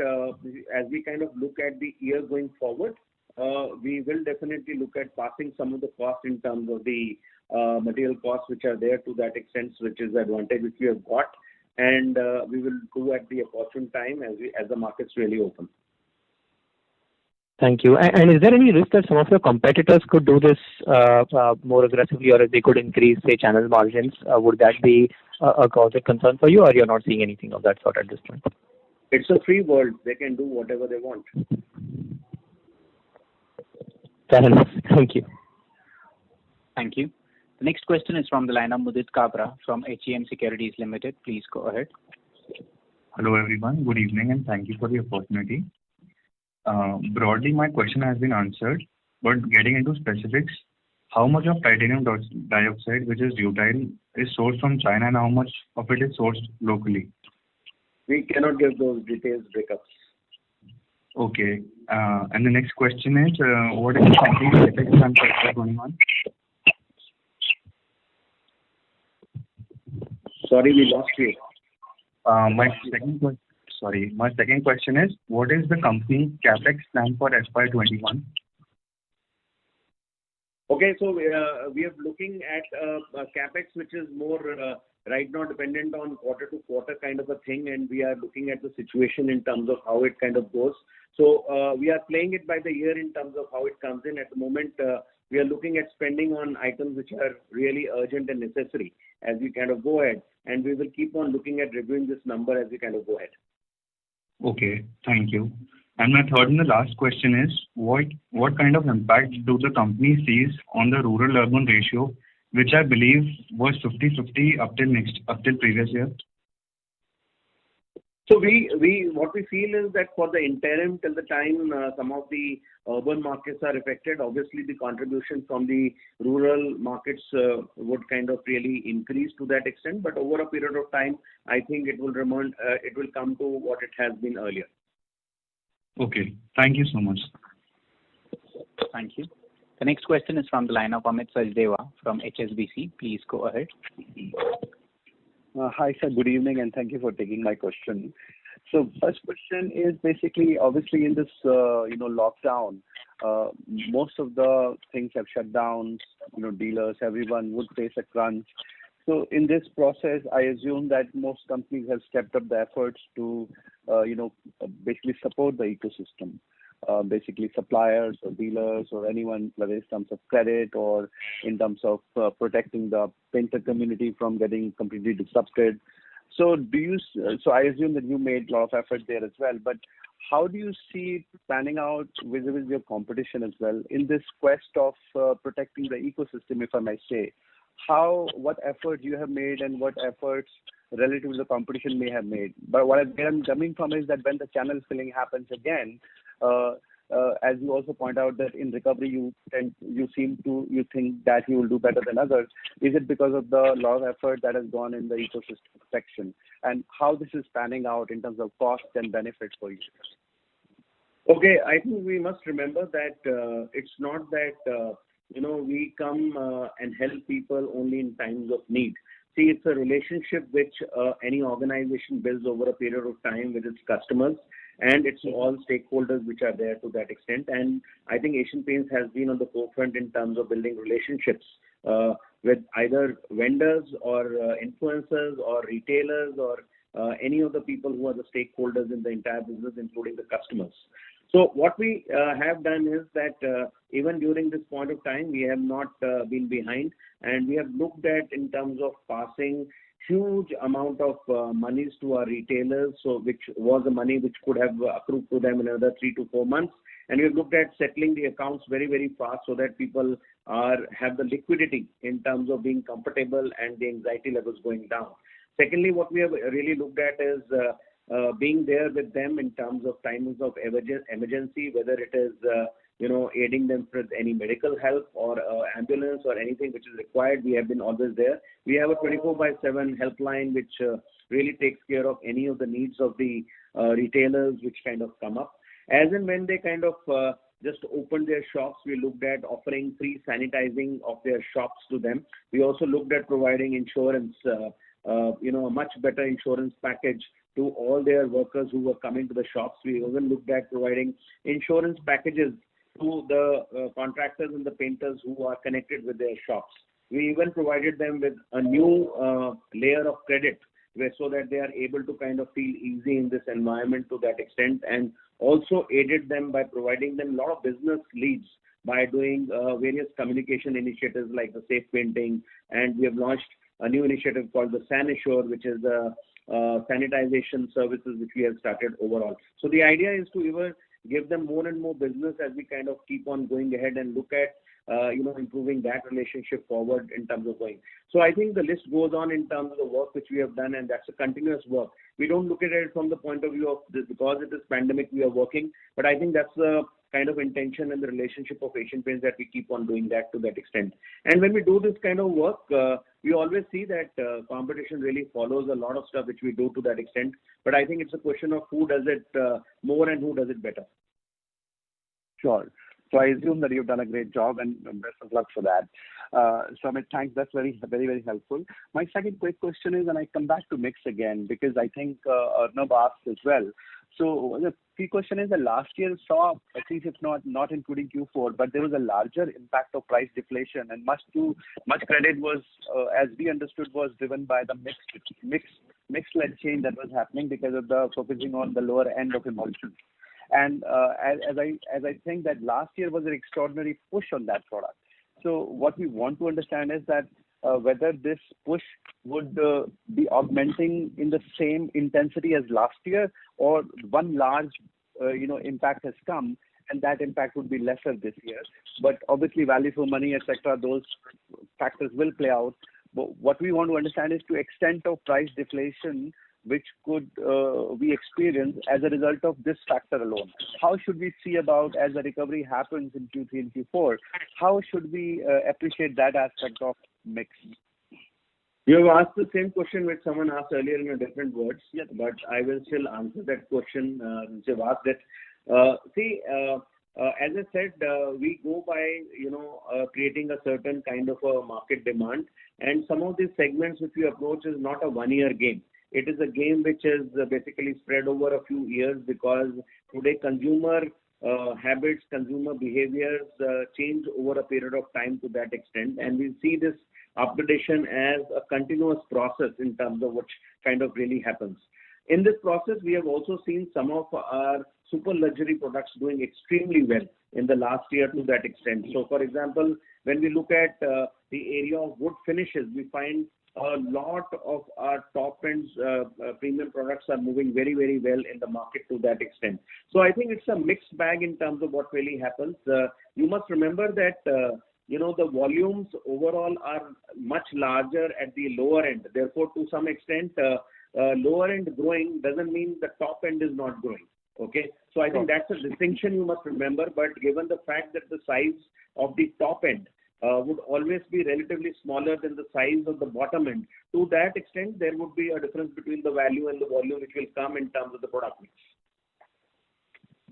as we kind of look at the year going forward, we will definitely look at passing some of the costs in terms of the material costs which are there to that extent, which is the advantage which we have got, and we will do at the opportune time as the markets really open. Thank you. And is there any risk that some of your competitors could do this more aggressively, or if they could increase, say, channel margins? Would that be a cause of concern for you, or you're not seeing anything of that sort at this point? It's a free world. They can do whatever they want. Fair enough. Thank you. Thank you. The next question is from the line of Mudit Kabra from HEM Securities Limited. Please go ahead. Hello everyone. Good evening and thank you for the opportunity. Broadly, my question has been answered, but getting into specifics, how much of titanium dioxide, which is butyl, is sourced from China and how much of it is sourced locally? We cannot give those details breakups. Okay. And the next question is, what is the company's CapEx plan for FY21? Sorry, we lost you. My second question is, what is the company's CapEx plan for FY21? Okay, so we are looking at a CapEx which is more right now dependent on quarter to quarter kind of a thing, and we are looking at the situation in terms of how it kind of goes. So we are playing it by the year in terms of how it comes in. At the moment, we are looking at spending on items which are really urgent and necessary as we kind of go ahead, and we will keep on looking at reviewing this number as we kind of go ahead. Okay, thank you. And my third and the last question is, what kind of impact do the company sees on the rural-urban ratio, which I believe was 50-50 up till previous year? So what we feel is that for the interim till the time some of the urban markets are affected, obviously the contribution from the rural markets would kind of really increase to that extent. But over a period of time, I think it will come to what it has been earlier. Okay, thank you so much. Thank you. The next question is from the line of Amit Sachdeva from HSBC. Please go ahead. Hi, sir. Good evening, and thank you for taking my question. So, first question is basically, obviously, in this lockdown, most of the things have shut down. Dealers, everyone would face a crunch. So, in this process, I assume that most companies have stepped up the efforts to, basically support the ecosystem. Basically suppliers or dealers or anyone, whether in terms of credit or in terms of protecting the painter community from getting completely disrupted. So I assume that you made a lot of effort there as well, but how do you see it panning out with your competition as well in this quest of protecting the ecosystem, if I may say? What effort you have made and what efforts relative to the competition may have made? But what I'm coming from is that when the channel filling happens again, as you also point out that in recovery you think that you will do better than others. Is it because of the lot of effort that has gone in the ecosystem protection, and how this is panning out in terms of cost and benefits for you? Okay, I think we must remember that it's not that we come and help people only in times of need. See, it's a relationship which any organization builds over a period of time with its customers, and it's all stakeholders which are there to that extent. And I think Asian Paints has been on the forefront in terms of building relationships with either vendors or influencers or retailers or any of the people who are the stakeholders in the entire business, including the customers. So what we have done is that even during this point of time, we have not been behind, and we have looked at in terms of passing huge amount of monies to our retailers, so which was the money which could have accrued to them in another 3 to 4 months. And we have looked at settling the accounts very, very fast so that people have the liquidity in terms of being comfortable and the anxiety levels going down. Secondly, what we have really looked at is being there with them in terms of times of emergency, whether it is aiding them with any medical help or ambulance or anything which is required. We have been always there. We have a 24/7 helpline which really takes care of any of the needs of the retailers which kind of come up. As and when they kind of just opened their shops, we looked at offering free sanitizing of their shops to them. We also looked at providing insurance, a much better insurance package to all their workers who were coming to the shops. We even looked at providing insurance packages to the contractors and the painters who are connected with their shops. We even provided them with a new layer of credit so that they are able to kind of feel easy in this environment to that extent, and also aided them by providing them a lot of business leads by doing various communication initiatives like the Safe Painting, and we have launched a new initiative called the SaniSure, which is the sanitization services which we have started overall. So the idea is to even give them more and more business as we kind of keep on going ahead and look at improving that relationship forward in terms of going. So I think the list goes on in terms of the work which we have done, and that's a continuous work. We don't look at it from the point of view of this, because it is pandemic we are working, but I think that's the kind of intention and the relationship of Asian Paints that we keep on doing that to that extent. And when we do this kind of work, we always see that competition really follows a lot of stuff which we do to that extent. But I think it's a question of who does it more and who does it better. Sure. So I assume that you've done a great job, and best of luck for that. So Amit, thanks. That's very, very, very helpful. My second quick question is, and I come back to mix again because I think Arnab asked as well. So the key question is that last year saw, at least if not including Q4, but there was a larger impact of price deflation, and much credit was, as we understood, was driven by the mix-led change that was happening because of the focusing on the lower end of emulsions. And as I think that last year was an extraordinary push on that product. So what we want to understand is that whether this push would be augmenting in the same intensity as last year, or one large impact has come and that impact would be lesser this year. But obviously value for money, etc., those factors will play out. But what we want to understand is to extent of price deflation which could we experience as a result of this factor alone. How should we see about as the recovery happens in Q3 and Q4? How should we appreciate that aspect of mix? You have asked the same question which someone asked earlier in a different words, but I will still answer that question since you've asked it. As I said, we go by creating a certain kind of a market demand, and some of these segments which we approach is not a one-year game. It is a game which is basically spread over a few years, because today consumer habits, consumer behaviors change over a period of time to that extent, and we see this upgradation as a continuous process in terms of what kind of really happens. In this process, we have also seen some of our super luxury products doing extremely well in the last year to that extent. So, for example, when we look at the area of wood finishes, we find a lot of our top-end premium products are moving very, very well in the market to that extent. So I think it's a mixed bag in terms of what really happens. You must remember that the volumes overall are much larger at the lower end. Therefore, to some extent, lower end growing doesn't mean the top end is not growing. Okay, so I think that's a distinction you must remember. But given the fact that the size of the top end would always be relatively smaller than the size of the bottom end, to that extent there would be a difference between the value and the volume which will come in terms of the product mix.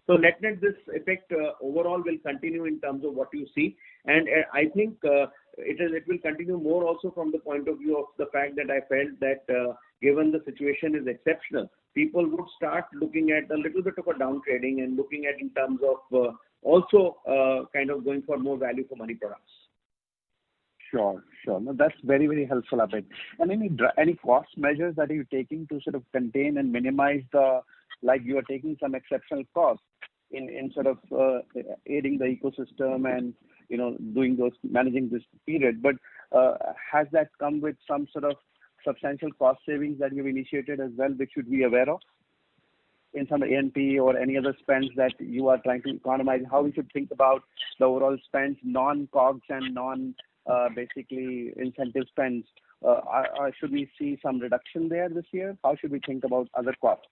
So net this effect overall will continue in terms of what you see, and I think it will continue more also from the point of view of the fact that I felt that given the situation is exceptional, people would start looking at a little bit of a down trading and looking at in terms of also kind of going for more value for money products. Sure. No, that's very, very helpful, Abid. And any cost measures that you're taking to sort of contain and minimize like you are taking some exceptional costs in sort of aiding the ecosystem and doing those, managing this period. But has that come with some sort of substantial cost savings that you've initiated as well, which should be aware of in some A&P or any other spends that you are trying to economize? How we should think about the overall spends, non-COGS and basically incentive spends? Should we see some reduction there this year? How should we think about other costs?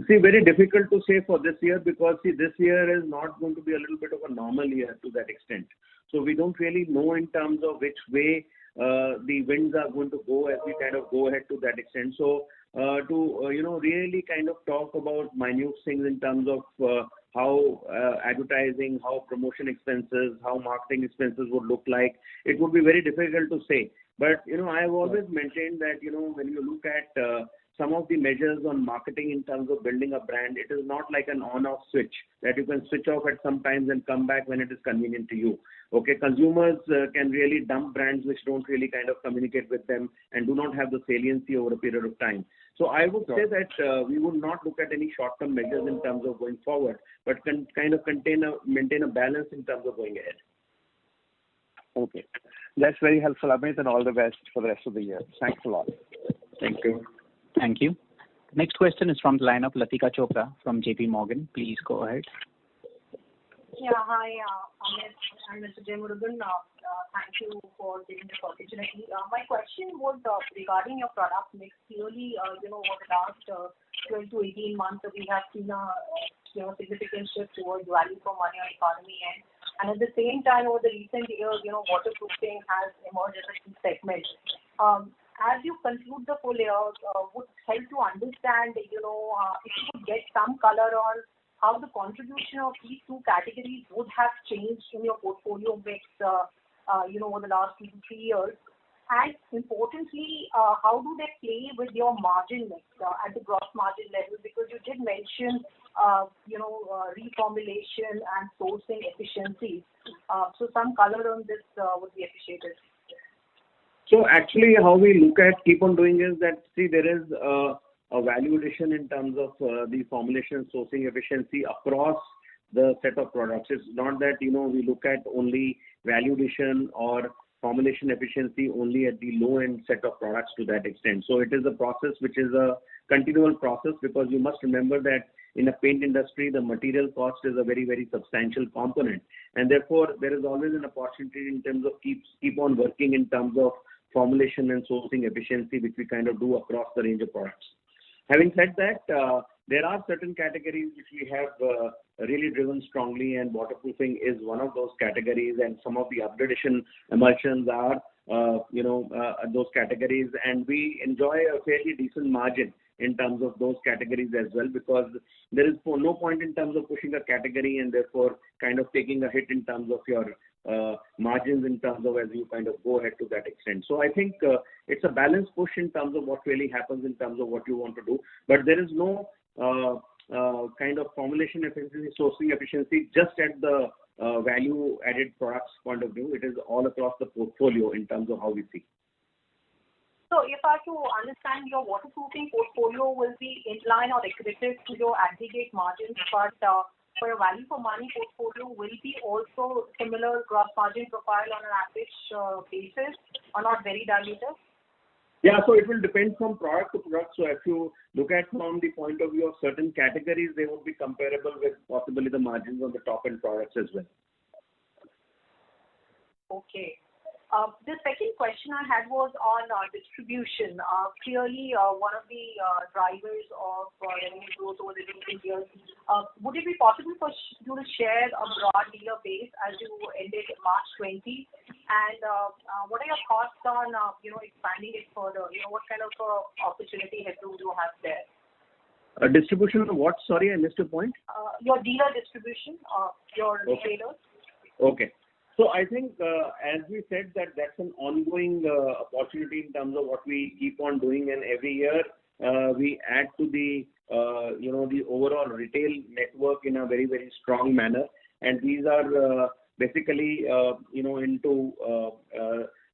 See, very difficult to say for this year, because this year is not going to be a little bit of a normal year to that extent. So we don't really know in terms of which way the winds are going to go as we kind of go ahead to that extent. So to really kind of talk about minute things in terms of how advertising, how promotion expenses, how marketing expenses would look like, it would be very difficult to say. But I have always maintained that when you look at some of the measures on marketing in terms of building a brand, it is not like an on-off switch that you can switch off at some times and come back when it is convenient to you. Okay, consumers can really dump brands which don't really kind of communicate with them and do not have the saliency over a period of time. So I would say that we would not look at any short-term measures in terms of going forward, but can kind of maintain a balance in terms of going ahead. Okay, that's very helpful, Amit, and all the best for the rest of the year. Thanks a lot. Thank you. Thank you. Next question is from the line of Latika Chopra from JP Morgan. Please go ahead. Yeah, hi, Amit and Mr. Jeyamurugan. Thank you for giving this opportunity. My question was regarding your product mix. Clearly, over the last 12 to 18 months, we have seen a significant shift towards value for money or economy end. And at the same time, over the recent years, waterproofing has emerged as a key segment. As you conclude the full year, would help to understand, if you could get some color on how the contribution of these two categories would have changed in your portfolio mix, over the last 2 to 3 years. And importantly, how do they play with your margin mix at the gross margin level? Because you did mention, reformulation and sourcing efficiencies. So some color on this would be appreciated. So actually how we keep on doing is that, see, there is a value addition in terms of the formulation sourcing efficiency across the set of products. It's not that, we look at only value addition or formulation efficiency only at the low end set of products to that extent. So it is a process which is a continual process, because you must remember that in a paint industry, the material cost is a very, very substantial component. And therefore, there is always an opportunity in terms of keep on working in terms of formulation and sourcing efficiency, which we kind of do across the range of products. Having said that, there are certain categories which we have really driven strongly, and waterproofing is one of those categories, and some of the upgradation emulsions are, those categories, and we enjoy a fairly decent margin in terms of those categories as well, because there is no point in terms of pushing a category and therefore kind of taking a hit in terms of your margins in terms of as you kind of go ahead to that extent. So I think it's a balanced push in terms of what really happens in terms of what you want to do, but there is no kind of formulation efficiency, sourcing efficiency just at the value added products point of view. It is all across the portfolio in terms of how we see. So if I have to understand, your waterproofing portfolio will be in line or accretive to your aggregate margins, but for your value for money portfolio will be also similar gross margin profile on an average basis, or not very dilutive? Yeah, so it will depend from product to product. So if you look at from the point of view of certain categories, they would be comparable with possibly the margins on the top end products as well. Okay. The second question I had was on distribution. Clearly, one of the drivers of revenue growth over the recent years. Would it be possible for you to share a broad dealer base as you ended March 20? And what are your thoughts on expanding it further? What kind of opportunity headroom do you have there? Distribution of what? Sorry, I missed your point. Your dealer distribution, your retailers. Okay. So I think, as we said, that's an ongoing opportunity in terms of what we keep on doing, and every year we add to the the overall retail network in a very, very strong manner. And these are basically into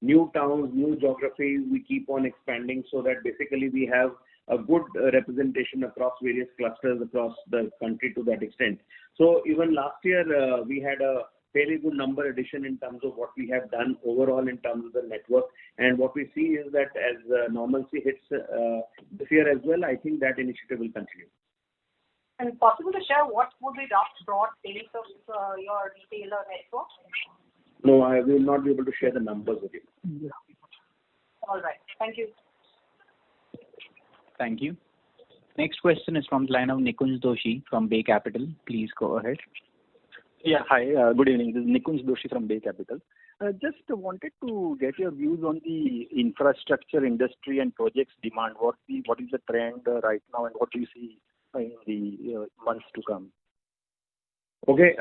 new towns, new geographies. We keep on expanding so that basically we have a good representation across various clusters across the country to that extent. So even last year we had a fairly good number addition in terms of what we have done overall in terms of the network. And what we see is that as normalcy hits this year as well, I think that initiative will continue. And possible to share what would be the broad base of your retailer network? No, I will not be able to share the numbers with you. Yeah. All right. Thank you. Thank you. Next question is from the line of Nikunj Doshi from Bay Capital. Please go ahead. Yeah, hi. Good evening. This is Nikunj Doshi from Bay Capital. Just wanted to get your views on the infrastructure industry and projects demand. What is the trend right now, and what do you see in the months to come? Okay.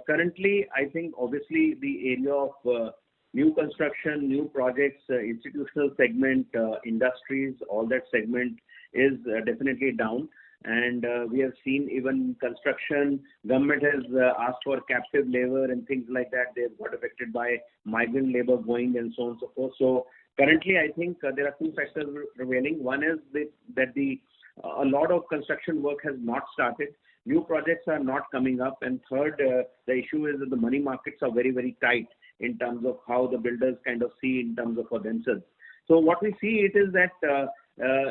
Currently, I think obviously the area of new construction, new projects, institutional segment, industries, all that segment is definitely down. And we have seen even construction, government has asked for captive labor and things like that. They've got affected by migrant labor going and so on and so forth. So currently, I think there are two factors remaining. One is that a lot of construction work has not started. New projects are not coming up. And third, the issue is that the money markets are very, very tight in terms of how the builders kind of see in terms of for themselves. So what we see it is that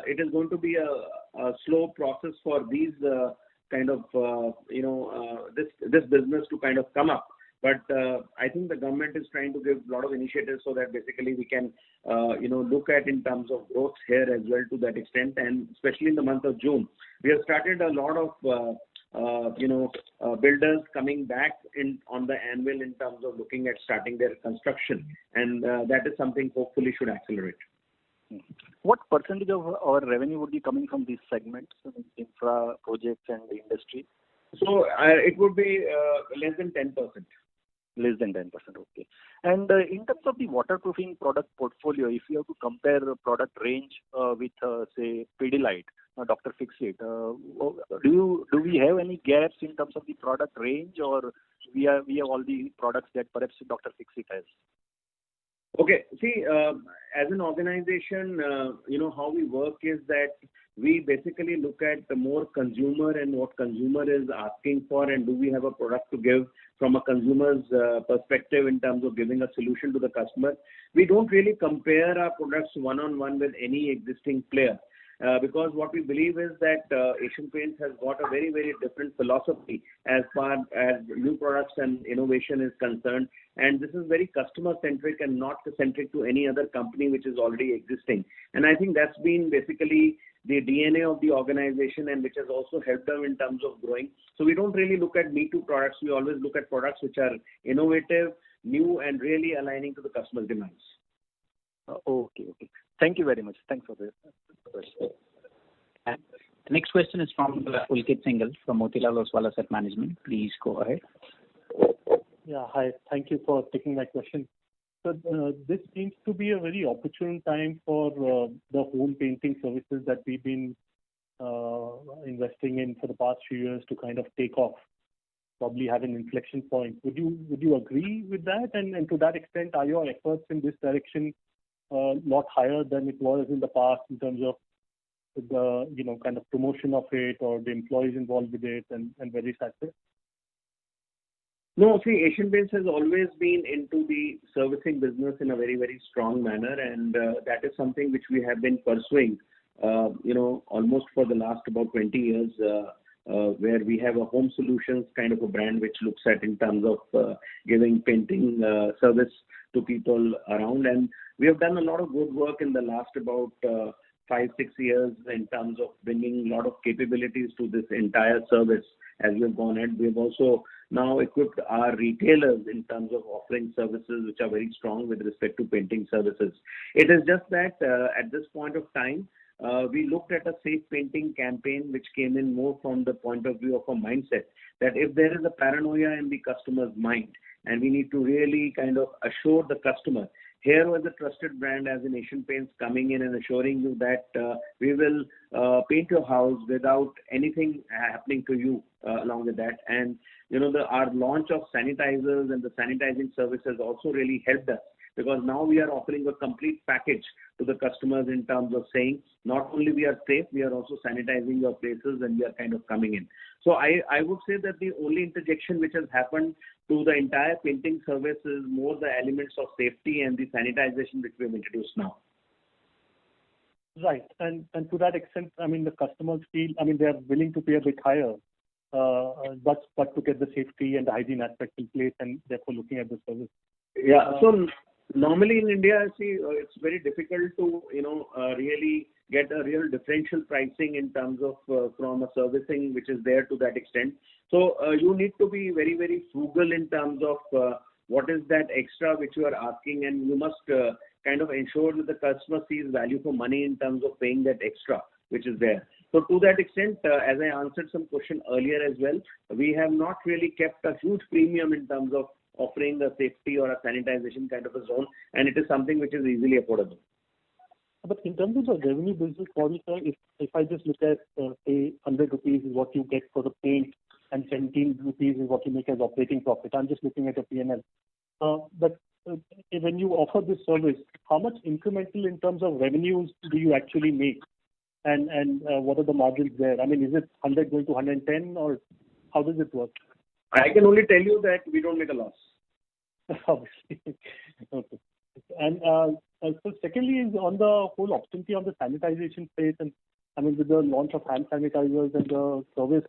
it is going to be a slow process for these kind of this business to kind of come up. But I think the government is trying to give a lot of initiatives so that basically we can look at in terms of growth here as well to that extent. And especially in the month of June, we have started a lot of builders coming back on the anvil in terms of looking at starting their construction, and that is something hopefully should accelerate. What percentage of our revenue would be coming from these segments, infra, projects, and industry? So it would be less than 10%. Less than 10%, okay. And in terms of the waterproofing product portfolio, if you have to compare the product range with, say, Pidilite, Dr. Fixit, do we have any gaps in terms of the product range, or we have all the products that perhaps Dr. Fixit has? Okay. See, as an organization, how we work is that we basically look at the more consumer and what consumer is asking for, and do we have a product to give from a consumer's perspective in terms of giving a solution to the customer. We don't really compare our products one-on-one with any existing player. Because what we believe is that Asian Paints has got a very, very different philosophy as far as new products and innovation is concerned. And this is very customer-centric and not centric to any other company which is already existing. And I think that's been basically the DNA of the organization and which has also helped them in terms of growing. So we don't really look at Me Too products. We always look at products which are innovative, new, and really aligning to the customer's demands. Okay. Thank you very much. Thanks for the question. The next question is from Pulkit Singhal from Motilal Oswal Asset Management. Please go ahead. Yeah, hi. Thank you for taking my question. So this seems to be a very opportune time for the home painting services that we've been investing in for the past few years to kind of take off, probably have an inflection point. Would you agree with that? And to that extent, are your efforts in this direction a lot higher than it was in the past in terms of the kind of promotion of it or the employees involved with it and various aspects? No, see, Asian Paints has always been into the servicing business in a very, very strong manner, and that is something which we have been pursuing, almost for the last about 20 years, where we have a home solutions kind of a brand which looks at in terms of giving painting service to people around. And we have done a lot of good work in the last about 5-6 years in terms of bringing a lot of capabilities to this entire service as we have gone ahead. We have also now equipped our retailers in terms of offering services which are very strong with respect to painting services. It is just that at this point of time, we looked at a safe painting campaign which came in more from the point of view of a mindset that if there is a paranoia in the customer's mind and we need to really kind of assure the customer, here was a trusted brand as in Asian Paints coming in and assuring you that we will paint your house without anything happening to you along with that. And our launch of sanitizers and the sanitizing service has also really helped us, because now we are offering a complete package to the customers in terms of saying not only we are safe, we are also sanitizing your places and we are kind of coming in. So I would say that the only interjection which has happened to the entire painting service is more the elements of safety and the sanitization which we have introduced now. Right. And to that extent, I mean, the customers feel, I mean, they are willing to pay a bit higher, but to get the safety and the hygiene aspect in place and therefore looking at the service. Yeah. So normally in India, see, it's very difficult to, really get a real differential pricing in terms of from a servicing which is there to that extent. So you need to be very, very frugal in terms of what is that extra which you are asking, and you must kind of ensure that the customer sees value for money in terms of paying that extra which is there. So to that extent, as I answered some question earlier as well, we have not really kept a huge premium in terms of offering a safety or a sanitization kind of a zone, and it is something which is easily affordable. But in terms of the revenue business model, sir, if I just look at, say, 100 rupees is what you get for the paint and 17 rupees is what you make as operating profit. I'm just looking at a P&L. But when you offer this service, how much incremental in terms of revenues do you actually make? And what are the margins there? I mean, is it 100 going to 110, or how does it work? I can only tell you that we don't make a loss. Obviously. Okay. And so secondly is on the whole opportunity on the sanitization space, and I mean with the launch of hand sanitizers and the service,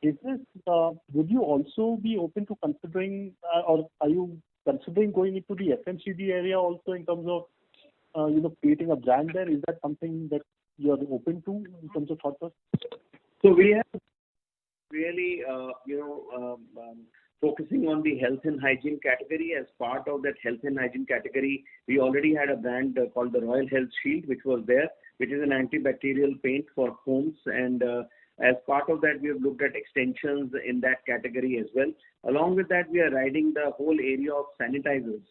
is this, would you also be open to considering, or are you considering going into the FMCG area also in terms of, creating a brand there? Is that something that you are open to in terms of thought process? So we have really, focusing on the health and hygiene category. As part of that health and hygiene category, we already had a brand called the Royal Health Shield, which was there, which is an antibacterial paint for homes. And as part of that, we have looked at extensions in that category as well. Along with that, we are riding the whole area of sanitizers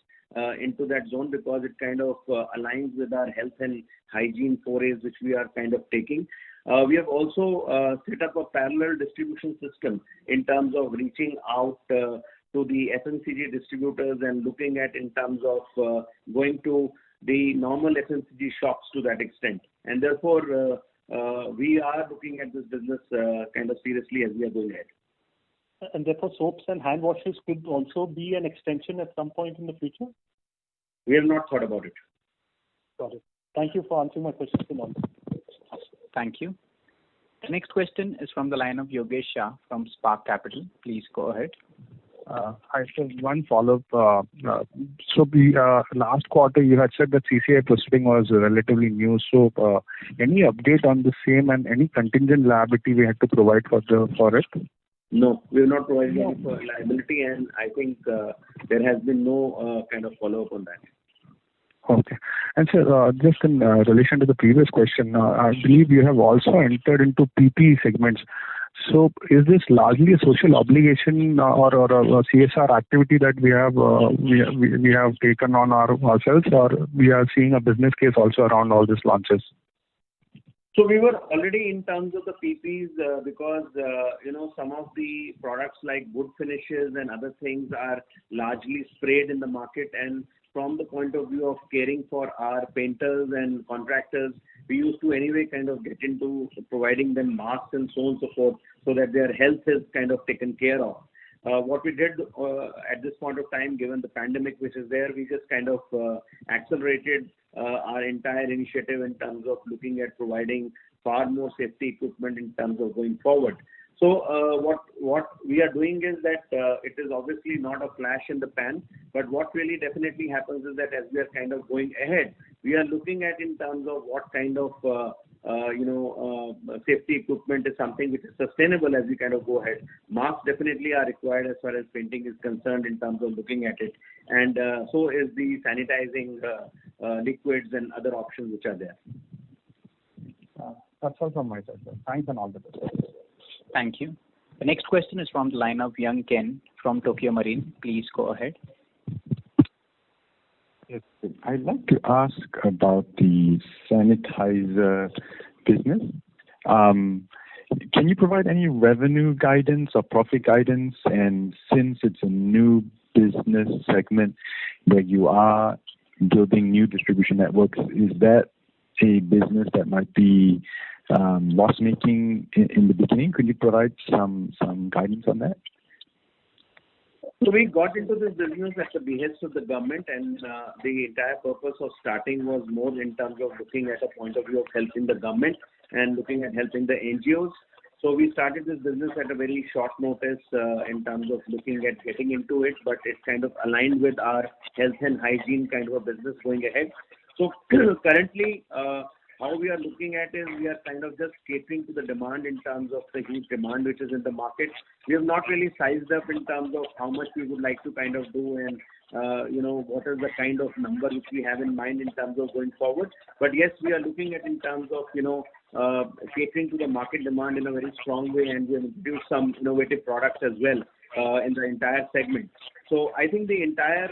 into that zone, because it kind of aligns with our health and hygiene forays which we are kind of taking. We have also set up a parallel distribution system in terms of reaching out to to the FMCG distributors and looking at in terms of going to the normal FMCG shops to that extent. And therefore, we are looking at this business kind of seriously as we are going ahead. And therefore, soaps and hand washes could also be an extension at some point in the future? We have not thought about it. Got it. Thank you for answering my questions. Thank you. The next question is from the line of Yogesh Shah from Spark Capital. Please go ahead. Hi, sir. One follow-up. So the last quarter, you had said that CCI proceeding was relatively new. So any update on the same and any contingent liability we had to provide for it? No, we have not provided any liability, and I think there has been no kind of follow-up on that. Okay. And sir, just in relation to the previous question, I believe you have also entered into PP segments. So is this largely a social obligation or a CSR activity that we have taken on ourselves, or we are seeing a business case also around all these launches? So we were already in terms of the PPs because some of the products like wood finishes and other things are largely sprayed in the market, and from the point of view of caring for our painters and contractors, we used to anyway kind of get into providing them masks and so on and so forth, so that their health is kind of taken care of. What we did at this point of time, given the pandemic which is there, we just kind of accelerated our entire initiative in terms of looking at providing far more safety equipment in terms of going forward. So what we are doing is that it is obviously not a flash in the pan, but what really definitely happens is that as we are kind of going ahead, we are looking at in terms of what kind of safety equipment is something which is sustainable as we kind of go ahead. Masks definitely are required as far as painting is concerned in terms of looking at it, and so is the sanitizing liquids and other options which are there. That's all from my side, sir. Thanks and all the best. Thank you. The next question is from the line of Young Ken from Tokio Marine. Please go ahead. Yes, I'd like to ask about the sanitizer business. Can you provide any revenue guidance or profit guidance? And since it's a new business segment where you are building new distribution networks, is that a business that might be loss-making in the beginning? Could you provide some guidance on that? So we got into this business at the behest of the government, and the entire purpose of starting was more in terms of looking at a point of view of helping the government and looking at helping the NGOs. So we started this business at a very short notice in terms of looking at getting into it, but it kind of aligned with our health and hygiene kind of a business going ahead. So currently, how we are looking at is we are kind of just catering to the demand in terms of the huge demand which is in the market. We have not really sized up in terms of how much we would like to kind of do and what is the kind of number which we have in mind in terms of going forward. But yes, we are looking at in terms of catering to the market demand in a very strong way, and we have introduced some innovative products as well in the entire segment. So I think the entire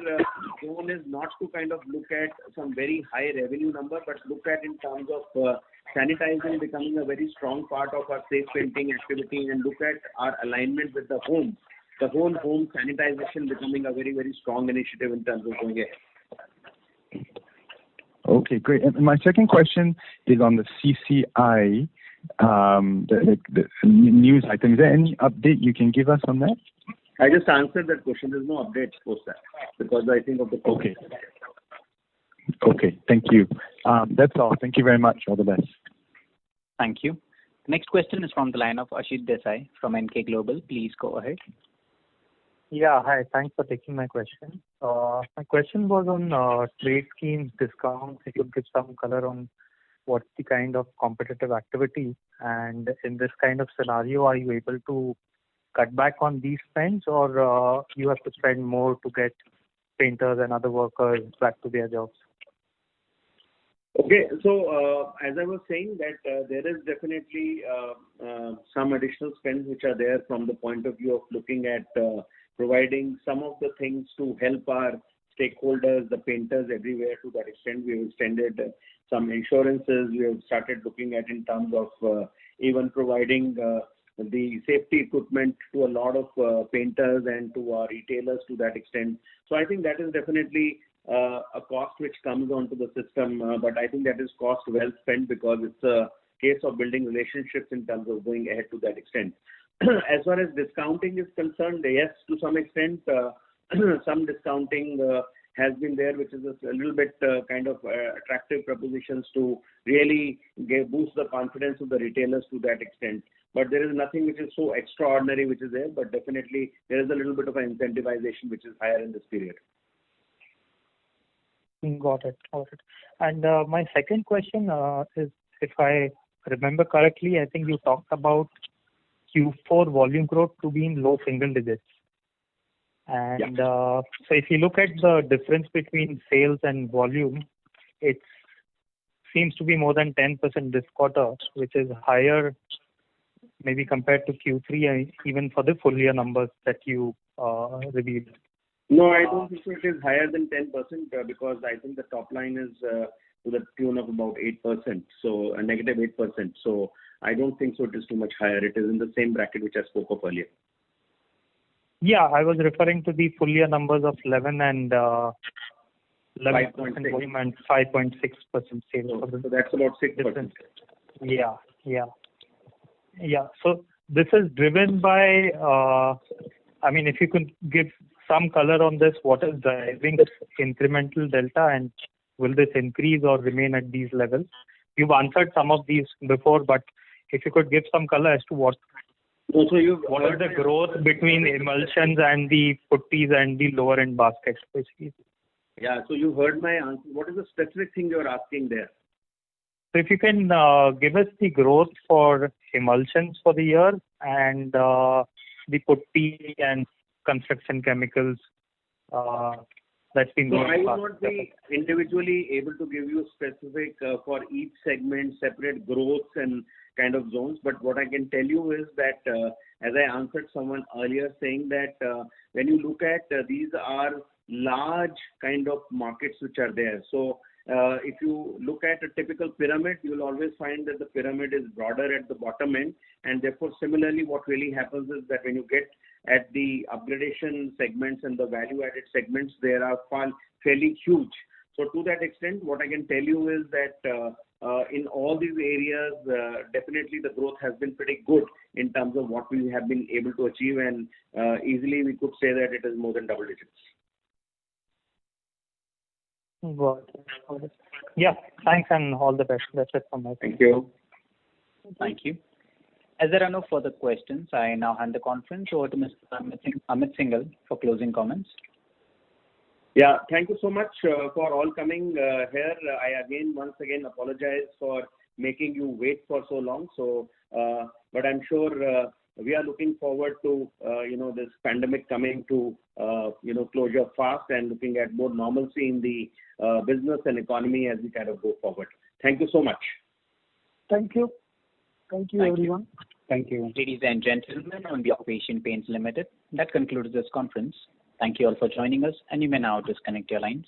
goal is not to kind of look at some very high revenue number, but look at in terms of sanitizing becoming a very strong part of our safe painting activity, and look at our alignment with the home. The whole home sanitization becoming a very, very strong initiative in terms of going ahead. Okay, great. And my second question is on the CCI, the news item. Is there any update you can give us on that? I just answered that question. There's no updates post that because I think of the Okay. Okay, thank you. That's all. Thank you very much. All the best. Thank you. Next question is from the line of Ashit Desai from NK Global. Please go ahead. Yeah, hi. Thanks for taking my question. My question was on trade schemes, discounts. If you could give some color on what's the kind of competitive activity, and in this kind of scenario, are you able to cut back on these spends, or you have to spend more to get painters and other workers back to their jobs? Okay, so as I was saying that there is definitely some additional spends which are there from the point of view of looking at providing some of the things to help our stakeholders, the painters everywhere. To that extent, we have extended some insurances. We have started looking at in terms of even providing the safety equipment to a lot of painters and to our retailers to that extent. So I think that is definitely a cost which comes onto the system, but I think that is cost well spent because it's a case of building relationships in terms of going ahead to that extent. As far as discounting is concerned, yes, to some extent, some discounting has been there, which is a little bit kind of attractive propositions to really boost the confidence of the retailers to that extent. But there is nothing which is so extraordinary which is there, but definitely there is a little bit of an incentivization which is higher in this period. Got it. And my second question is, if I remember correctly, I think you talked about Q4 volume growth to be in low single digits. And so if you look at the difference between sales and volume, it seems to be more than 10% this quarter, which is higher maybe compared to Q3 and even for the full year numbers that you revealed. No, I don't think so. It is higher than 10% because I think the top line is to the tune of about 8%, so a negative 8%. So I don't think so it is too much higher. It is in the same bracket which I spoke of earlier. Yeah, I was referring to the full year numbers of 11 and 11% volume and 5.6% sales. So that's about 6%. Yeah. So this is driven by, I mean, if you could give some color on this, what is driving this incremental delta, and will this increase or remain at these levels? You've answered some of these before, but if you could give some color as to what is the growth between emulsions and the putties and the lower end baskets, basically. Yeah, so you heard my answer. What is the specific thing you're asking there? So if you can give us the growth for emulsions for the year and the putty and construction chemicals that's been going. So I will not be individually able to give you specific for each segment separate growths and kind of zones, but what I can tell you is that as I answered someone earlier saying that when you look at these are large kind of markets which are there. So if you look at a typical pyramid, you will always find that the pyramid is broader at the bottom end, and therefore similarly what really happens is that when you get at the upgradation segments and the value added segments, they are fairly huge. So to that extent, what I can tell you is that in all these areas, definitely the growth has been pretty good in terms of what we have been able to achieve, and easily we could say that it is more than double digits. Got it. Yeah, thanks and all the best. That's it from my side. Thank you. Thank you. As there are no further questions, I now hand the conference over to Mr. Amit Singhal for closing comments. Yeah, thank you so much for all coming here. I once again apologize for making you wait for so long. So, but I'm sure we are looking forward to this pandemic coming to closure fast and looking at more normalcy in the business and economy as we kind of go forward. Thank you so much. Thank you. Thank you, everyone. Thank you. Ladies and gentlemen, on behalf of Asian Paints Limited, that concludes this conference. Thank you all for joining us, and you may now disconnect your lines.